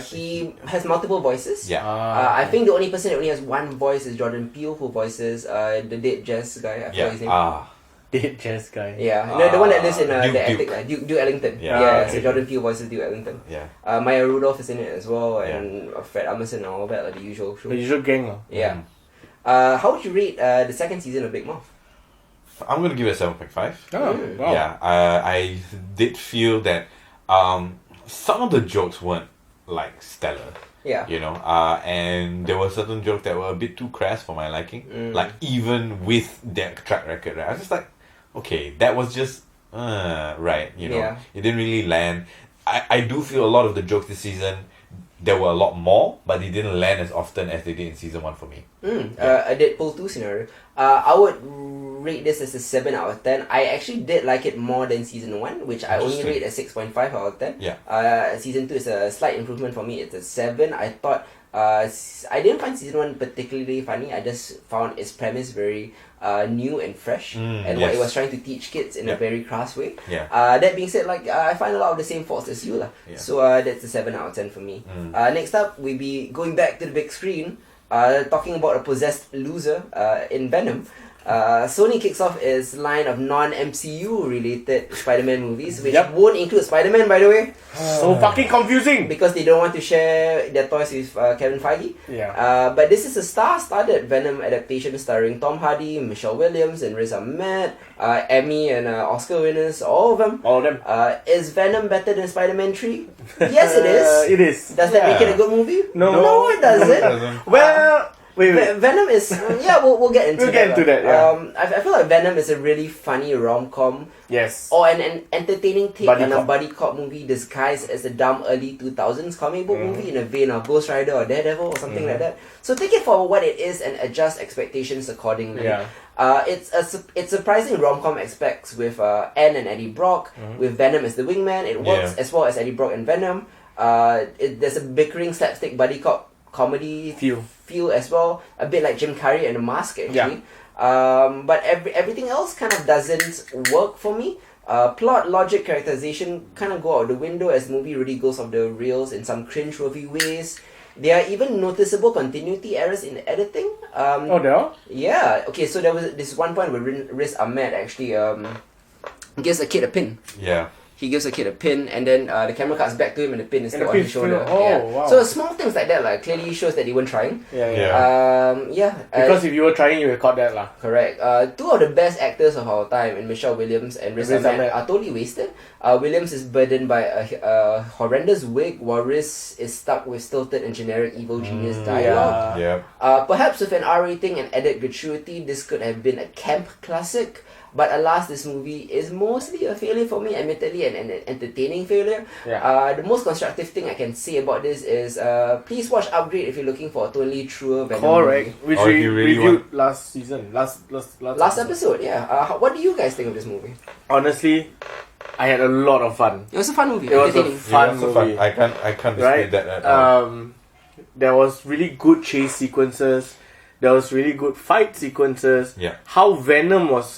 He has multiple voices. Yeah. I think the only person that only has one voice is Jordan Peele, who voices the dead jazz guy. I forgot his name. Dead jazz guy. Yeah, the one that lives in Duke, the attic, Duke Ellington. Yeah. So Jordan Peele voices Duke Ellington. Yeah. Maya Rudolph is in it as well, and Fred Armisen and all that, like the usual show. The usual gang. Yeah. How would you rate the second season of Big Mouth? I'm gonna give it a 7.5. Oh, wow. Yeah, I did feel that some of the jokes weren't like stellar. Yeah. You know, and there were certain jokes that were a bit too crass for my liking. Like even with that track record, right? I was just like, okay, that was just right. You know, Yeah. it didn't really land. I do feel a lot of the jokes this season, there were a lot more, but they didn't land as often as they did in season 1 for me. A Deadpool 2 scenario. I would rate this as a 7 out of 10. I actually did like it more than season 1, which I only rate a 6.5 out of 10. Yeah. Season 2 is a slight improvement for me. It's a 7. I thought I didn't find season 1 particularly funny. I just found its premise very new and fresh, and what it was trying to teach kids in a very crass way. Yeah. That being said, like I find a lot of the same faults as you lah. Yeah. So that's a 7 out of 10 for me. Next up, we be going back to the big screen, talking about a possessed loser in Venom. Sony kicks off its line of non-MCU related Spider-Man movies, which won't include Spider-Man, by the way. So fucking confusing! Because they don't want to share their toys with Kevin Feige. Yeah. But this is a star-studded Venom adaptation starring Tom Hardy, Michelle Williams, and Riz Ahmed, Emmy and Oscar winners, all of them. All of them. Is Venom better than Spider-Man 3? Yes, it is. It is. Does that make it a good movie? No. It doesn't. Well, wait. Venom is we'll get into that. Yeah. I feel like Venom is a really funny rom-com. Yes. Or an entertaining take Buddy on a cop. buddy cop movie disguised as a dumb early 2000s comic book movie in a vein of Ghost Rider or Daredevil or something like that. So take it for what it is and adjust expectations accordingly. Yeah. It's surprising rom-com aspects with Anne and Eddie Brock, with Venom as the wingman. It works as well as Eddie Brock and Venom. There's a bickering slapstick buddy cop comedy feel as well, a bit like Jim Carrey and The Mask actually. But everything else kind of doesn't work for me. Plot, logic, characterization kind of go out the window as the movie really goes off the rails in some cringe-worthy ways. There are even noticeable continuity errors in the editing. There are? Yeah. Okay, so there was this one point where Riz Ahmed actually gives a kid a pin. Yeah. He gives a kid a pin, and then the camera cuts back to him, and the pin is still on his shoulder. Wow. So small things like that, like clearly shows that they weren't trying. Because if you were trying, you would have caught that lah. Correct. Two of the best actors of our time, in Michelle Williams and Riz Ahmed, are totally wasted. Williams is burdened by a horrendous wig, while Riz is stuck with stilted and generic evil genius dialogue. Perhaps with an R rating and added gratuity, this could have been a camp classic. But alas, this movie is mostly a failure for me, admittedly, and an entertaining failure. The most constructive thing I can say about this is please watch Upgrade if you're looking for a totally truer Venom movie. Which we reviewed last season. Last episode, yeah. What do you guys think of this movie? Honestly, I had a lot of fun. It was a fun movie. It was a fun movie. I can't dispute that at all. There was really good chase sequences. There was really good fight sequences. Yeah. How Venom was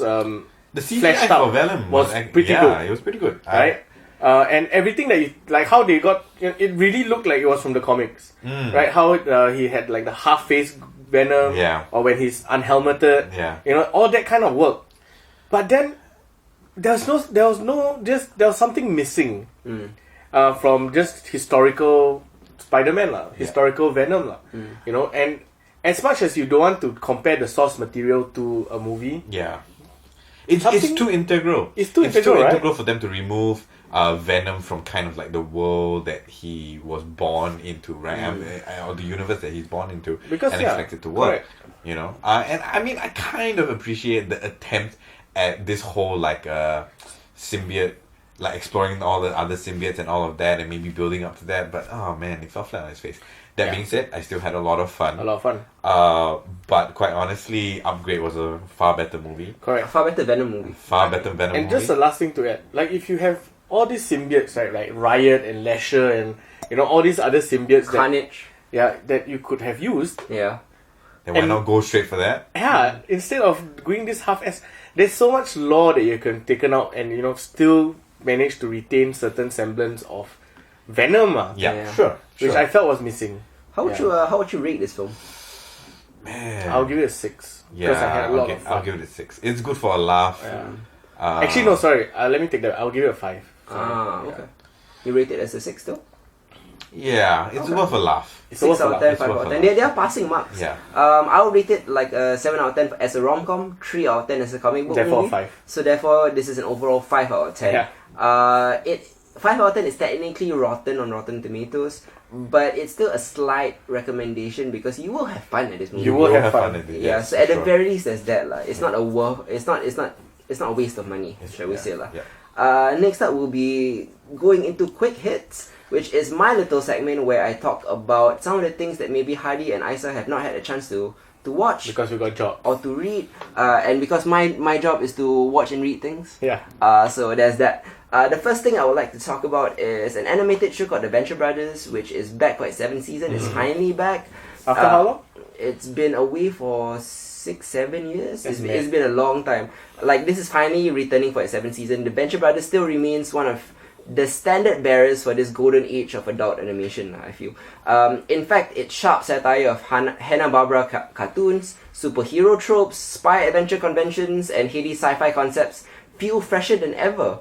the CGI fleshed out for Venom was pretty good. Yeah, it was pretty good. Right? And everything that you, like how they got, it really looked like it was from the comics. Right? How he had like the half-faced Venom. Yeah. Or when he's unhelmeted. Yeah. You know, all that kind of work. But then there was something missing from just historical Spider-Man historical Venom you know, and as much as you don't want to compare the source material to a movie, Yeah. It's Something- too integral. It's too integral, right? for them to remove Venom from kind of like the world that he was born into, right? Or the universe that he's born into, Because, and yeah, expect it to work. correct. You know, and I mean, I kind of appreciate the attempt at this whole like symbiote, like exploring all the other symbiotes and all of that, and maybe building up to that. But oh man, it fell flat on his face. That Yeah. being said, I still had a lot of fun. a lot of fun. But quite honestly, Upgrade was a far better movie. Correct. Far better Venom movie. Far better Venom And movie. just the last thing to add, like if you have all these symbiotes, right, like Riot and Lasher and all these other symbiotes Carnage. that you could have used, Yeah. then why and- not go straight for that? instead of going this half-ass, there's so much lore that you can taken out and still manage to retain certain semblance of Venom, Yeah. Sure. which I felt was missing. How would you rate this film? Man. I'll give it a 6 because I had a lot of fun. I'll give it a 6. It's good for a laugh. Yeah. Actually, no, sorry. Let me take that. I'll give it a 5. Okay. You rate it as a 6 still? Yeah, it's worth a laugh. It's 6 worth a out of laugh. 10, It's 5 worth out of a 10. laugh. They are passing marks. Yeah. I'll rate it like a 7 out of 10 as a rom-com, 3 out of 10 as a comic book Therefore, movie. 5. So therefore, this is an overall 5 out of 10. Yeah. 5 out of 10 is technically rotten on Rotten Tomatoes, but it's still a slight recommendation because you will have fun at this movie. You will have fun. at it, Yeah, yes, so at for the sure. very least, there's that lah. It's not a it's not a waste of money, shall we say lah. Yeah. Next up, we'll be going into quick hits, which is my little segment where I talk about some of the things that maybe Hardy and Isa have not had a chance to watch Because we got job. or to read, and because my job is to watch and read things. Yeah. So there's that. The first thing I would like to talk about is an animated show called The Venture Brothers, which is back for its 7th season. It's finally back. After how long? It's been away for 6-7 years. That's It's mad. been a long time. Like, this is finally returning for its 7th season. The Venture Brothers still remains one of the standard bearers for this golden age of adult animation, I feel. In fact, its sharp satire of Hanna-Barbera cartoons, superhero tropes, spy adventure conventions, and heady sci-fi concepts feel fresher than ever.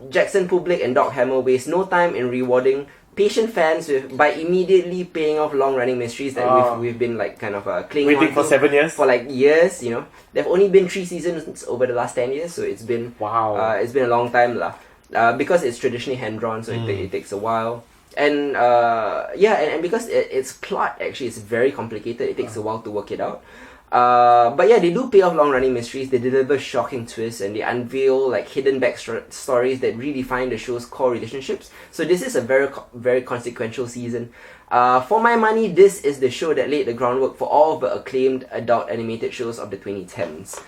Jackson Public and Doc Hammer waste no time in rewarding patient fans by immediately paying off long-running mysteries that we've been like kind of clinging Waiting on for to 7 years? for like years. There've only been 3 seasons over the last 10 years, so it's been it's been a long time lah. Because it's traditionally hand-drawn, so it takes a while. And and because its plot actually is very complicated, it takes a while to work it out. But yeah, they do pay off long-running mysteries, they deliver shocking twists, and they unveil like hidden backstories that redefine the show's core relationships. So this is a very consequential season. For my money, this is the show that laid the groundwork for all of the acclaimed adult animated shows of the 2010s.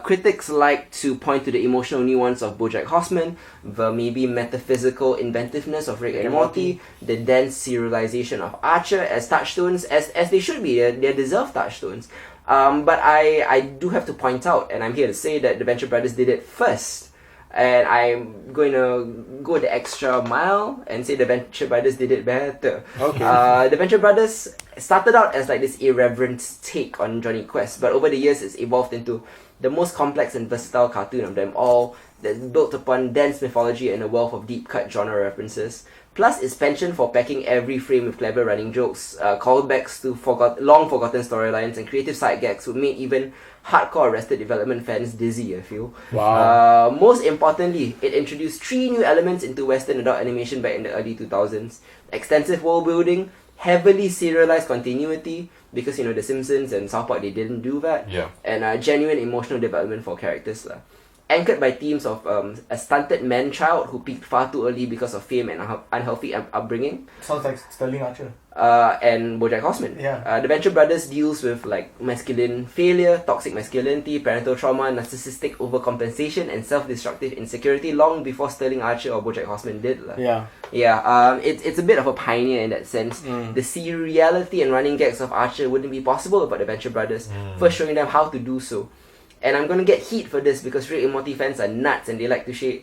Critics like to point to the emotional nuance of BoJack Horseman, the maybe metaphysical inventiveness of Rick and Morty, the dense serialization of Archer as touchstones, as they should be. They deserve touchstones. But I do have to point out, and I'm here to say that the Venture Brothers did it first. And I'm going to go the extra mile and say the Venture Brothers did it better. Okay. The Venture Brothers started out as like this irreverent take on Johnny Quest, but over the years it's evolved into the most complex and versatile cartoon of them all, that's built upon dense mythology and a wealth of deep-cut genre references. Plus its penchant for packing every frame with clever running jokes, callbacks to long-forgotten storylines, and creative side gags would make even hardcore Arrested Development fans dizzy, I feel. Wow. Most importantly, it introduced 3 new elements into Western adult animation back in the early 2000s. Extensive world building, heavily serialized continuity, because The Simpsons and South Park, they didn't do that. Yeah. And genuine emotional development for characters. Anchored by themes of a stunted man-child who peaked far too early because of fame and unhealthy upbringing. Sounds like Sterling Archer. And BoJack Horseman. Yeah. The Venture Brothers deals with like masculine failure, toxic masculinity, parental trauma, narcissistic overcompensation, and self-destructive insecurity long before Sterling Archer or BoJack Horseman did. Yeah. Yeah, it's a bit of a pioneer in that sense. The seriality and running gags of Archer wouldn't be possible without the Venture Brothers, first showing them how to do so. And I'm gonna get heat for this because Rick and Morty fans are nuts and they like to say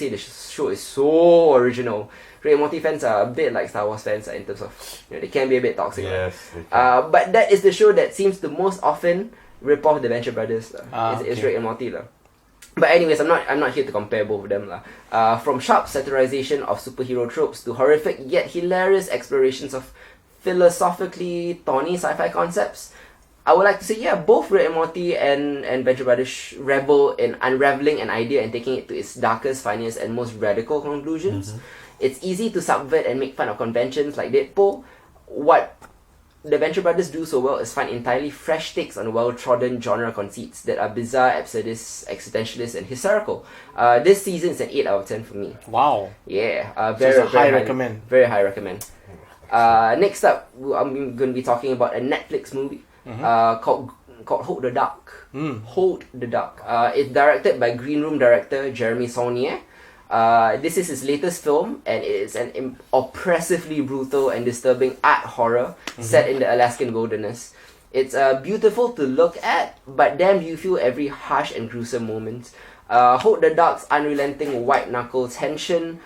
the show is so original. Rick and Morty fans are a bit like Star Wars fans in terms of they can be a bit toxic. Yes. But that is the show that seems to most often rip off the Venture Brothers. It's Rick and Morty. But anyways, I'm not here to compare both of them. From sharp satirization of superhero tropes to horrific yet hilarious explorations of philosophically thorny sci-fi concepts, I would like to say, yeah, both Rick and Morty and Venture Brothers revel in unraveling an idea and taking it to its darkest, funniest, and most radical conclusions. It's easy to subvert and make fun of conventions like Deadpool. What the Venture Brothers do so well is find entirely fresh takes on well-trodden genre conceits that are bizarre, absurdist, existentialist, and hysterical. This season is an 8 out of 10 for me. Wow. Yeah, So very, it's a high very recommend. Very high recommend. Next up, I'm going to be talking about a Netflix movie called Hold the Dark. Hold the Dark. It's directed by Green Room director Jeremy Saulnier. This is his latest film, and it is an oppressively brutal and disturbing art horror set in the Alaskan wilderness. It's beautiful to look at, but damn, you feel every harsh and gruesome moment. Hold the Dark's unrelenting white-knuckle tension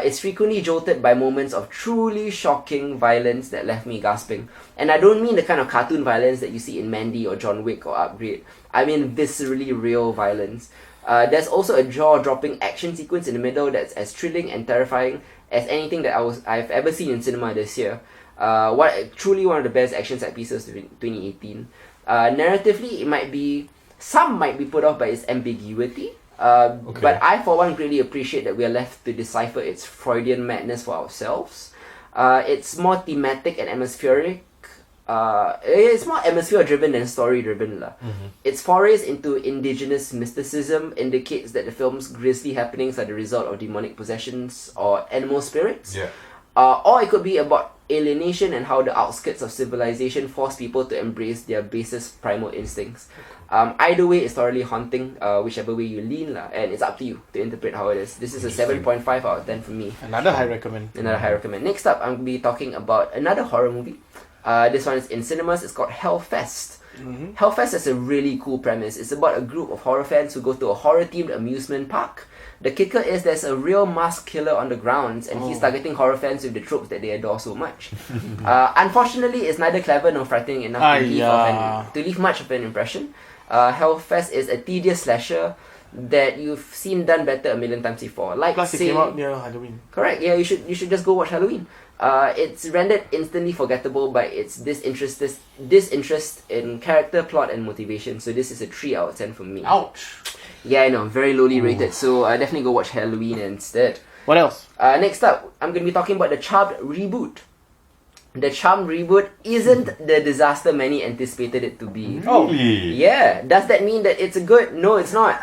is frequently jolted by moments of truly shocking violence that left me gasping. And I don't mean the kind of cartoon violence that you see in Mandy or John Wick or Upgrade. I mean viscerally real violence. There's also a jaw-dropping action sequence in the middle that's as thrilling and terrifying as anything that I've ever seen in cinema this year. Truly one of the best action set pieces of 2018. Narratively, some might be put off by its ambiguity, but I for one greatly appreciate that we are left to decipher its Freudian madness for ourselves. It's more thematic and atmospheric. It's more atmosphere-driven than story-driven. Its forays into indigenous mysticism indicates that the film's grisly happenings are the result of demonic possessions or animal spirits. Or it could be about alienation and how the outskirts of civilization force people to embrace their basest primal instincts. Either way, it's thoroughly haunting, whichever way you lean, and it's up to you to interpret how it is. This is a 7.5 out of 10 for me. Another high recommend. Next up, I'm going to be talking about another horror movie. This one is in cinemas. It's called Hellfest. Hellfest has a really cool premise. It's about a group of horror fans who go to a horror-themed amusement park. The kicker is there's a real masked killer on the grounds, and he's targeting horror fans with the tropes that they adore so much. Unfortunately, it's neither clever nor frightening enough to leave much of an impression. Hellfest is a tedious slasher that you've seen done better a million times before. Plus, it came out near Halloween. Correct. Yeah, you should just go watch Halloween. It's rendered instantly forgettable by its disinterest in character, plot, and motivation. So this is a 3 out of 10 for me. Ouch. Yeah, I know, very lowly rated. So definitely go watch Halloween instead. What else? Next up, I'm going to be talking about the Charmed reboot. The Charmed reboot isn't the disaster many anticipated it to be. Really? Yeah. Does that mean that it's a good? No, it's not.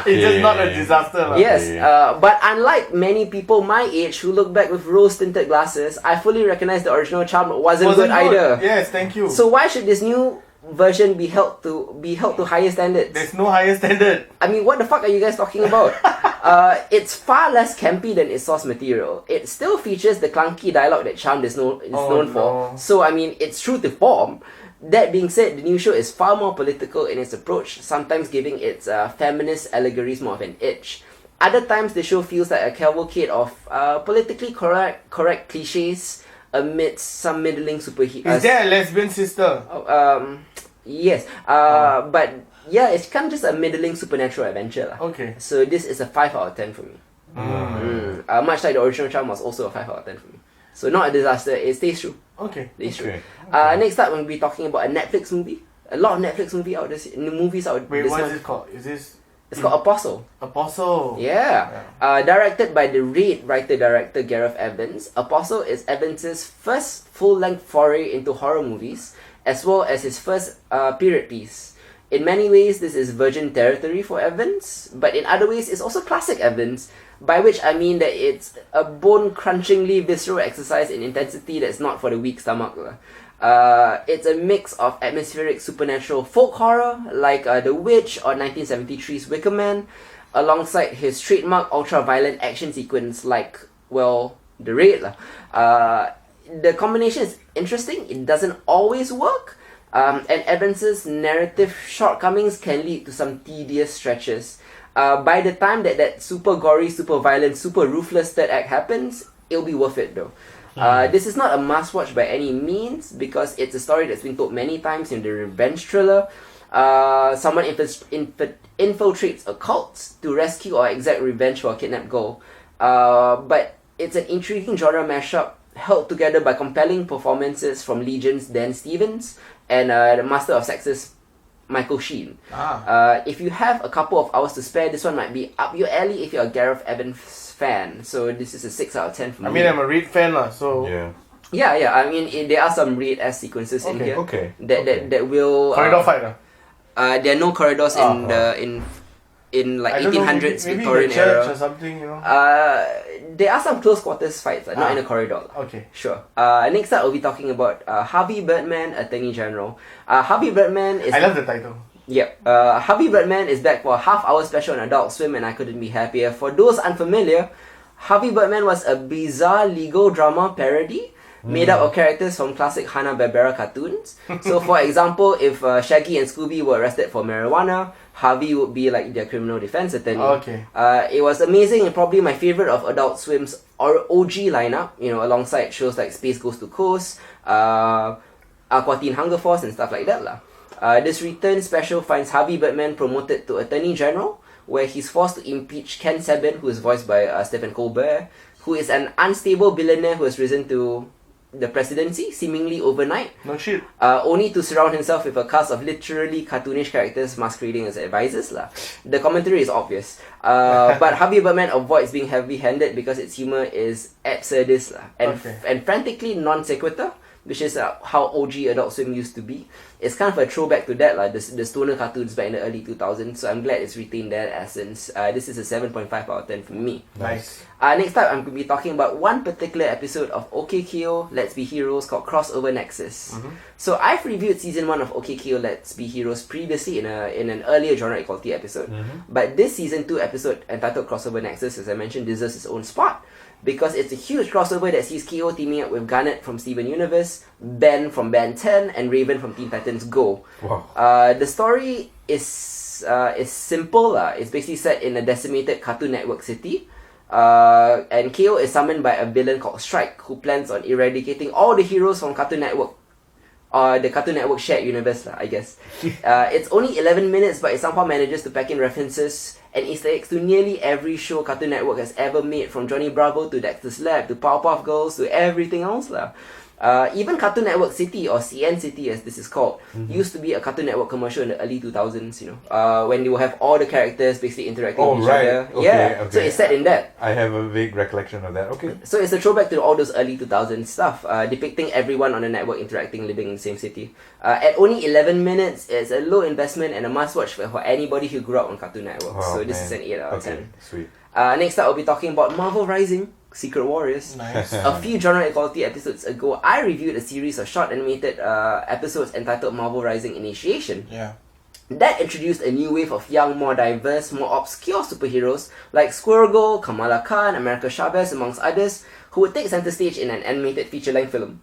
It's just not a disaster. Yes, but unlike many people my age who look back with rose-tinted glasses, I fully recognize the original Charmed wasn't good either. Yes, thank you. So why should this new version be held to higher standards? There's no higher standard. I mean, what the fuck are you guys talking about? It's far less campy than its source material. It still features the clunky dialogue that Charmed is known for. So, I mean, it's true to form. That being said, the new show is far more political in its approach, sometimes giving its feminist allegories more of an edge. Other times, the show feels like a cavalcade of politically correct cliches amidst some middling superheroes. Is there a lesbian sister? Yes. But yeah, it's kind of just a middling supernatural adventure. Okay. So this is a 5 out of 10 for me. Much like the original Charm was also a 5 out of 10 for me. So not a disaster, it stays true. Okay. Next up, we'll be talking about a Netflix movie. A lot of Netflix movies out Wait, this what month. is it called? It's called Apostle. Apostle. Yeah. Directed by the Raid writer-director Gareth Evans, Apostle is Evans' first full-length foray into horror movies, as well as his first period piece. In many ways, this is virgin territory for Evans, but in other ways, it's also classic Evans, by which I mean that it's a bone-crunchingly visceral exercise in intensity that's not for the weak stomach. It's a mix of atmospheric supernatural folk horror, like The Witch or 1973's Wicker Man, alongside his trademark ultra-violent action sequence like, well, The Raid. The combination is interesting, it doesn't always work, and Evans' narrative shortcomings can lead to some tedious stretches. By the time that super gory, super violent, super ruthless third act happens, it'll be worth it though. This is not a must-watch by any means, because it's a story that's been told many times in the revenge thriller. Someone infiltrates a cult to rescue or exact revenge for a kidnapped girl. But it's an intriguing genre mashup held together by compelling performances from Legion's Dan Stevens and the Master of Sexes, Michael Sheen. If you have a couple of hours to spare, this one might be up your alley if you're a Gareth Evans fan. So this is a 6 out of 10 for me. I mean, I'm a Reed fan, so... Yeah. I mean, there are some Reed-esque sequences in here. That will... corridor fight, there are no corridors in like 1800s Victorian era. Or something, you know. There are some close quarters fights, not in a corridor. Okay. Sure. Next up, we'll be talking about Harvey Birdman, Attorney General. Harvey Birdman is... I love the title. Yep. Harvey Birdman is back for a half-hour special on Adult Swim, and I couldn't be happier. For those unfamiliar, Harvey Birdman was a bizarre legal drama parody made up of characters from classic Hanna-Barbera cartoons. So, for example, if Shaggy and Scooby were arrested for marijuana, Harvey would be like their criminal defense attorney. It was amazing and probably my favorite of Adult Swim's OG lineup, alongside shows like Space Goes to Coast, Aqua Teen Hunger Force and stuff like that lah. This return special finds Harvey Birdman promoted to Attorney General, where he's forced to impeach Ken Sabin, who is voiced by Stephen Colbert, who is an unstable billionaire who has risen to the presidency seemingly overnight. No shit. Only to surround himself with a cast of literally cartoonish characters masquerading as advisors lah. The commentary is obvious, but Harvey Birdman avoids being heavy-handed because its humor is absurdist lah, and frantically non sequitur, which is how OG Adult Swim used to be. It's kind of a throwback to that lah, the stoner cartoons back in the early 2000s, so I'm glad it's retained that essence. This is a 7.5 out of 10 for me. Nice. Next up, I'm going to be talking about one particular episode of OKKO Let's Be Heroes called Crossover Nexus. So I've reviewed season 1 of OKKO Let's Be Heroes previously in an earlier genre equality episode, but this season 2 episode entitled Crossover Nexus, as I mentioned, deserves its own spot, because it's a huge crossover that sees KO teaming up with Garnet from Steven Universe, Ben from Ben 10, and Raven from Teen Titans Go. Wow. The story is simple. It's basically set in a decimated Cartoon Network city. And KO is summoned by a villain called Strike, who plans on eradicating all the heroes from Cartoon Network. The Cartoon Network shared universe, I guess. It's only 11 minutes, but it somehow manages to pack in references and Easter eggs to nearly every show Cartoon Network has ever made, from Johnny Bravo to Dexter's Lab to Powerpuff Girls to everything else lah. Even Cartoon Network City, or CN City as this is called, used to be a Cartoon Network commercial in the early 2000s, when they will have all the characters basically interacting with each other. Okay. So it's set in that. I have a vague recollection of that. Okay. So it's a throwback to all those early 2000s stuff, depicting everyone on the network interacting, living in the same city. At only 11 minutes, it's a low investment and a must-watch for anybody who grew up on Cartoon Network. So this is an 8 out of 10. Sweet. Next up, I'll be talking about Marvel Rising, Secret Warriors. Nice. A few genre equality episodes ago, I reviewed a series of short animated episodes entitled Marvel Rising Initiation. Yeah. That introduced a new wave of young, more diverse, more obscure superheroes like Squirrel Girl, Kamala Khan, America Chavez, amongst others, who would take center stage in an animated feature-length film.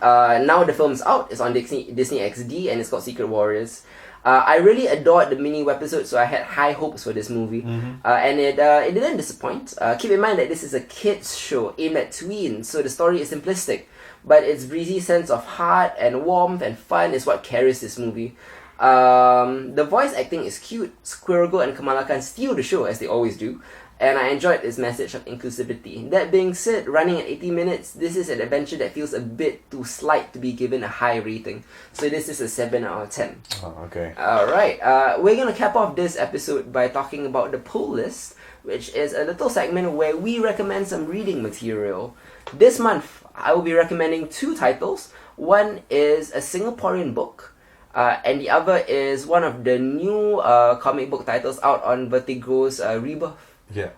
Now the film's out, it's on Disney XD, and it's called Secret Warriors. I really adored the mini webisodes, so I had high hopes for this movie. And it didn't disappoint. Keep in mind that this is a kids show aimed at tweens, so the story is simplistic, but its breezy sense of heart and warmth and fun is what carries this movie. The voice acting is cute. Squirrel Girl and Kamala Khan steal the show, as they always do, and I enjoyed its message of inclusivity. That being said, running at 80 minutes, this is an adventure that feels a bit too slight to be given a high rating. So this is a 7 out of 10. Oh, okay. Alright, we're going to cap off this episode by talking about the pull list, which is a little segment where we recommend some reading material. This month, I will be recommending 2 titles. One is a Singaporean book, and the other is one of the new comic book titles out on Vertigo's Rebirth. Yeah.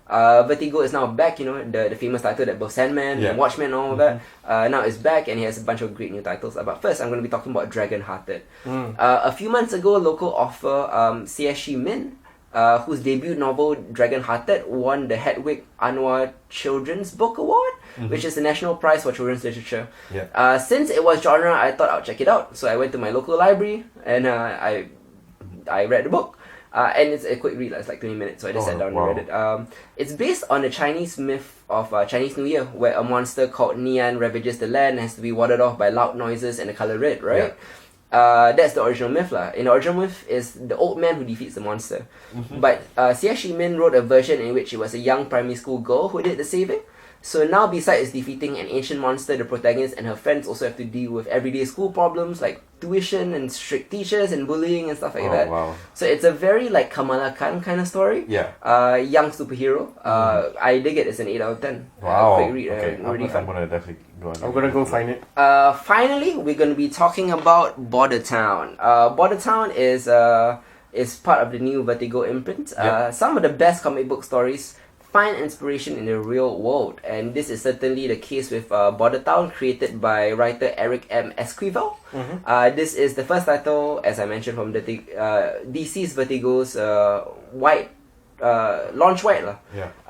Vertigo is now back, the famous title that both Sandman and Watchmen and all that. Now it's back, and he has a bunch of great new titles. But first, I'm going to be talking about Dragon Hearted. A few months ago, local author Xie Min, whose debut novel Dragon Hearted won the Hedwig Anwar Children's Book Award, which is the national prize for children's literature. Yeah. Since it was genre, I thought I'd check it out. So I went to my local library and I read the book. And it's a quick read, it's like 20 minutes, so I just sat down and read it. It's based on the Chinese myth of Chinese New Year, where a monster called Nian ravages the land and has to be warded off by loud noises and the color red, right? Yeah. That's the original myth lah. In the original myth is the old man who defeats the monster. But Xie Min wrote a version in which it was a young primary school girl who did the saving. So now, besides defeating an ancient monster, the protagonist and her friends also have to deal with everyday school problems like tuition and strict teachers and bullying and stuff like that. Wow. So it's a very like Kamala Khan kind of story. Yeah. Young superhero. I dig it. It's an 8 out of 10. Wow. Quick read. Okay. Really fun. I'm gonna definitely go. I'm gonna go find it. Finally, we're going to be talking about Border Town. Border Town is part of the new Vertigo imprint. Some of the best comic book stories find inspiration in the real world, and this is certainly the case with Border Town, created by writer Eric M. Esquivel. This is the first title, as I mentioned, from DC's Vertigo's launch white.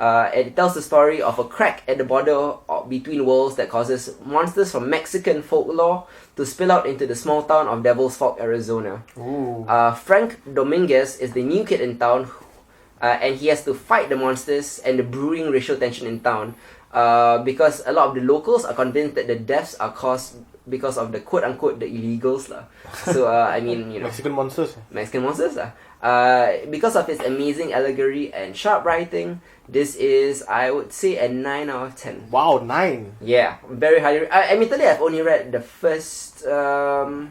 And it tells the story of a crack at the border between worlds that causes monsters from Mexican folklore to spill out into the small town of Devil's Fork, Arizona. Frank Dominguez is the new kid in town, and he has to fight the monsters and the brewing racial tension in town, because a lot of the locals are convinced that the deaths are caused because of the quote-unquote the illegals. So, I mean, you know... Mexican monsters. Because of its amazing allegory and sharp writing, this is, I would say, a 9 out of 10. Wow, 9? Yeah, very highly... admittedly, I've only read the first 3 to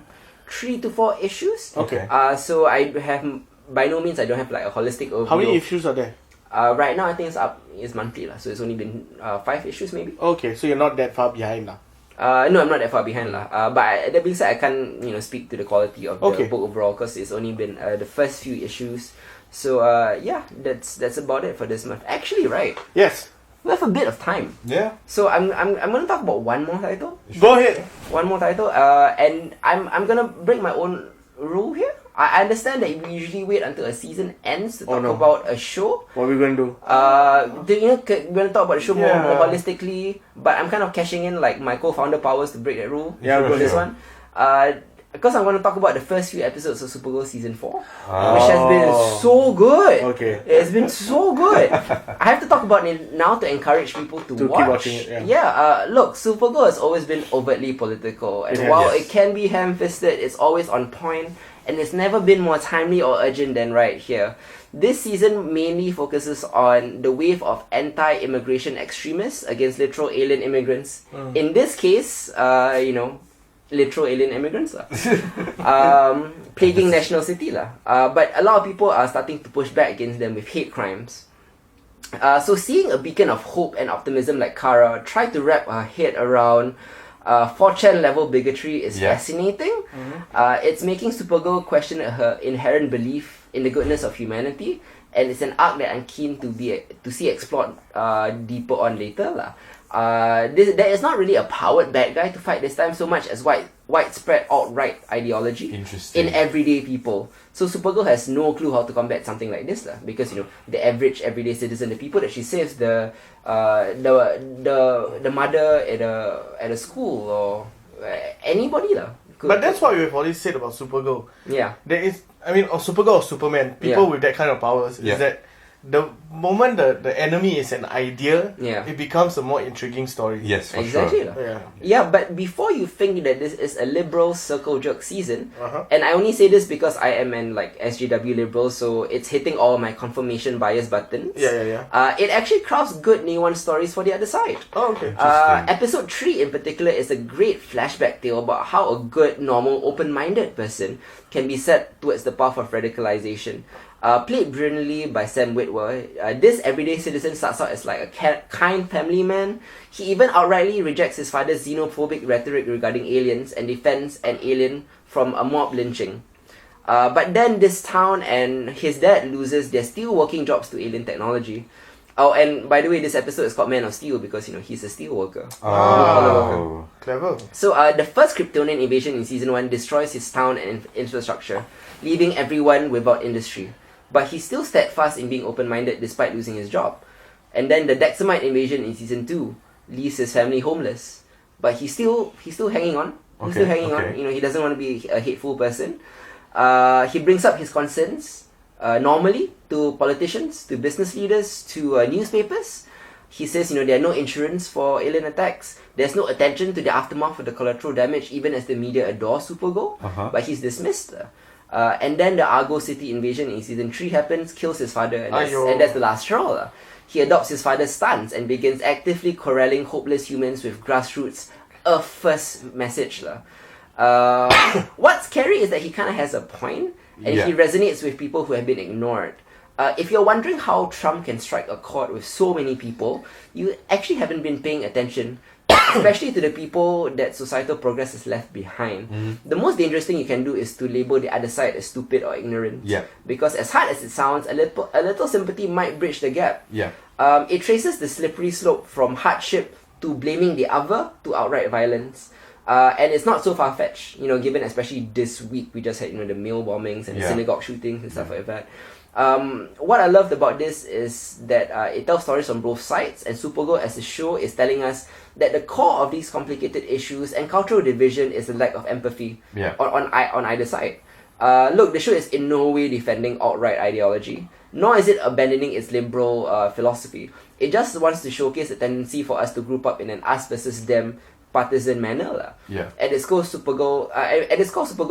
4 issues. Okay. So I have... By no means, I don't have like a holistic overview. How many issues are there? Right now, I think it's monthly, so it's only been 5 issues maybe. Okay, so you're not that far behind now. No, I'm not that far behind but that being said, I can't speak to the quality of the book overall because it's only been the first few issues. So yeah, that's about it for this month. Actually, right? Yes. We have a bit of time. Yeah. So I'm gonna talk about one more title. Go ahead. One more title. And I'm gonna break my own rule here. I understand that we usually wait until a season ends to talk about a show. What are we going to do? We're going to talk about the show more holistically, but I'm kind of cashing in like my co-founder powers to break that rule for this one. Because I'm going to talk about the first few episodes of Supergirl Season 4, which has been so good. Okay. It's been so good. I have to talk about it now to encourage people to watch. Keep watching it, look, Supergirl has always been overtly political, and while it can be ham-fisted, it's always on point. And it's never been more timely or urgent than right here. This season mainly focuses on the wave of anti-immigration extremists against literal alien immigrants. In this case, literal alien immigrants plaguing National City but a lot of people are starting to push back against them with hate crimes. So seeing a beacon of hope and optimism like Kara try to wrap her head around 4chan level bigotry is fascinating. It's making Supergirl question her inherent belief in the goodness of humanity, and it's an arc that I'm keen to see explored deeper on later. There is not really a powered bad guy to fight this time so much as widespread alt-right ideology in everyday people. So Supergirl has no clue how to combat something like this because the average everyday citizen, the people that she saves, the mother at a school or anybody But that's what we've always said about Supergirl. Yeah. There is, or Supergirl or Superman, people with that kind of powers, is that the moment the enemy is an idea, it becomes a more intriguing story. Yes, for exactly. sure. Yeah, but before you think that this is a liberal circle jerk season, and I only say this because I am an SJW liberal, so it's hitting all my confirmation bias buttons. It actually crafts good nuanced stories for the other side. Oh, okay. Episode 3 in particular is a great flashback tale about how a good, normal, open-minded person can be set towards the path of radicalization. Played brilliantly by Sam Witwer, this everyday citizen starts out as like a kind family man. He even outrightly rejects his father's xenophobic rhetoric regarding aliens and defends an alien from a mob lynching. But then this town and his dad loses their steel working jobs to alien technology. Oh, and by the way, this episode is called Man of Steel because, he's a steel worker. Oh, clever. So, the first Kryptonian invasion in Season 1 destroys his town and infrastructure, leaving everyone without industry. But he's still steadfast in being open-minded despite losing his job. And then the Dexamite invasion in Season 2 leaves his family homeless. But he's still hanging on. He's still hanging on. He doesn't want to be a hateful person. He brings up his concerns normally to politicians, to business leaders, to newspapers. He says, there are no insurance for alien attacks. There's no attention to the aftermath of the collateral damage, even as the media adore Supergirl. But he's dismissed. And then the Argo City invasion in season 3 happens, kills his father, and Aiyo. that's the last straw. He adopts his father's stance and begins actively corralling hopeless humans with grassroots first message. What's scary is that he kind of has a point, and he resonates with people who have been ignored. If you're wondering how Trump can strike a chord with so many people, you actually haven't been paying attention, especially to the people that societal progress has left behind. The most dangerous thing you can do is to label the other side as stupid or ignorant. Because as hard as it sounds, a little sympathy might bridge the gap. It traces the slippery slope from hardship to blaming the other to outright violence. And it's not so far-fetched, given especially this week we just had, the mail bombings and the synagogue shootings and stuff like that. What I loved about this is that it tells stories on both sides, and Supergirl as a show is telling us that the core of these complicated issues and cultural division is a lack of empathy on either side. Look, the show is in no way defending alt-right ideology, nor is it abandoning its liberal philosophy. It just wants to showcase a tendency for us to group up in an us versus them partisan manner. At its core, Supergirl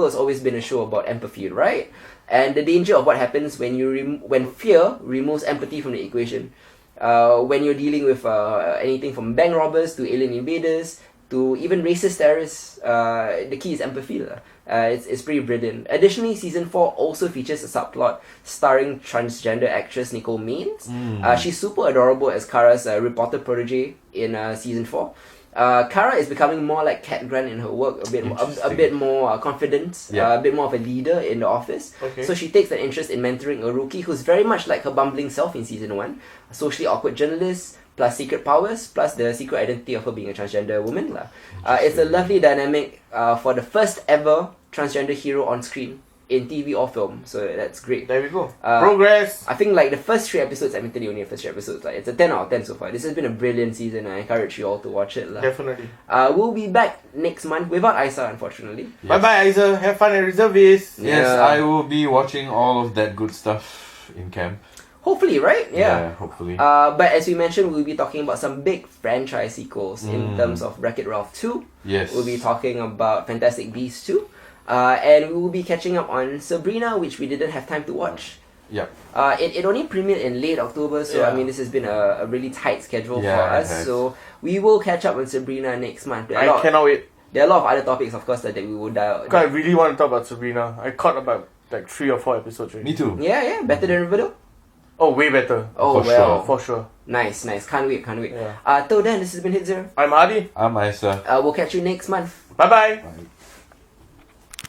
has always been a show about empathy, right? And the danger of what happens when fear removes empathy from the equation. When you're dealing with anything from bank robbers to alien invaders to even racist terrorists, the key is empathy. It's pretty brilliant. Additionally, season 4 also features a subplot starring transgender actress Nicole Maines. She's super adorable as Kara's reporter protege in season 4. Kara is becoming more like Cat Grant in her work, a bit more confident, a bit more of a leader in the office. So she takes an interest in mentoring a rookie who's very much like her bumbling self in season 1, a socially awkward journalist, plus secret powers, plus the secret identity of her being a transgender woman. It's a lovely dynamic for the first ever transgender hero on screen in TV or film, so that's great. There we go. Progress! I think the first 3 episodes, admittedly only the first 3 episodes, it's a 10 out of 10 so far. This has been a brilliant season, I encourage you all to watch it. Definitely. We'll be back next month without Isa, unfortunately. Bye-bye, Isa. Have fun at Reservist. Yes, I will be watching all of that good stuff in camp. Hopefully, right? Yeah, hopefully. But as we mentioned, we'll be talking about some big franchise sequels in terms of Wreck-It Ralph 2. Yes. We'll be talking about Fantastic Beasts 2. And we will be catching up on Sabrina, which we didn't have time to watch. It only premiered in late October, so this has been a really tight schedule for us. So we will catch up on Sabrina next month. I cannot wait. There are a lot of other topics, of course, that we will dial. I really want to talk about Sabrina. I caught about 3 or 4 episodes already. Me too. Yeah, better than Riverdale? Oh, way better. Oh, For sure. Nice. Can't wait. Till then, this has been Hitzer. I'm Adi. I'm Isa. We'll catch you next month. Bye-bye. Bye.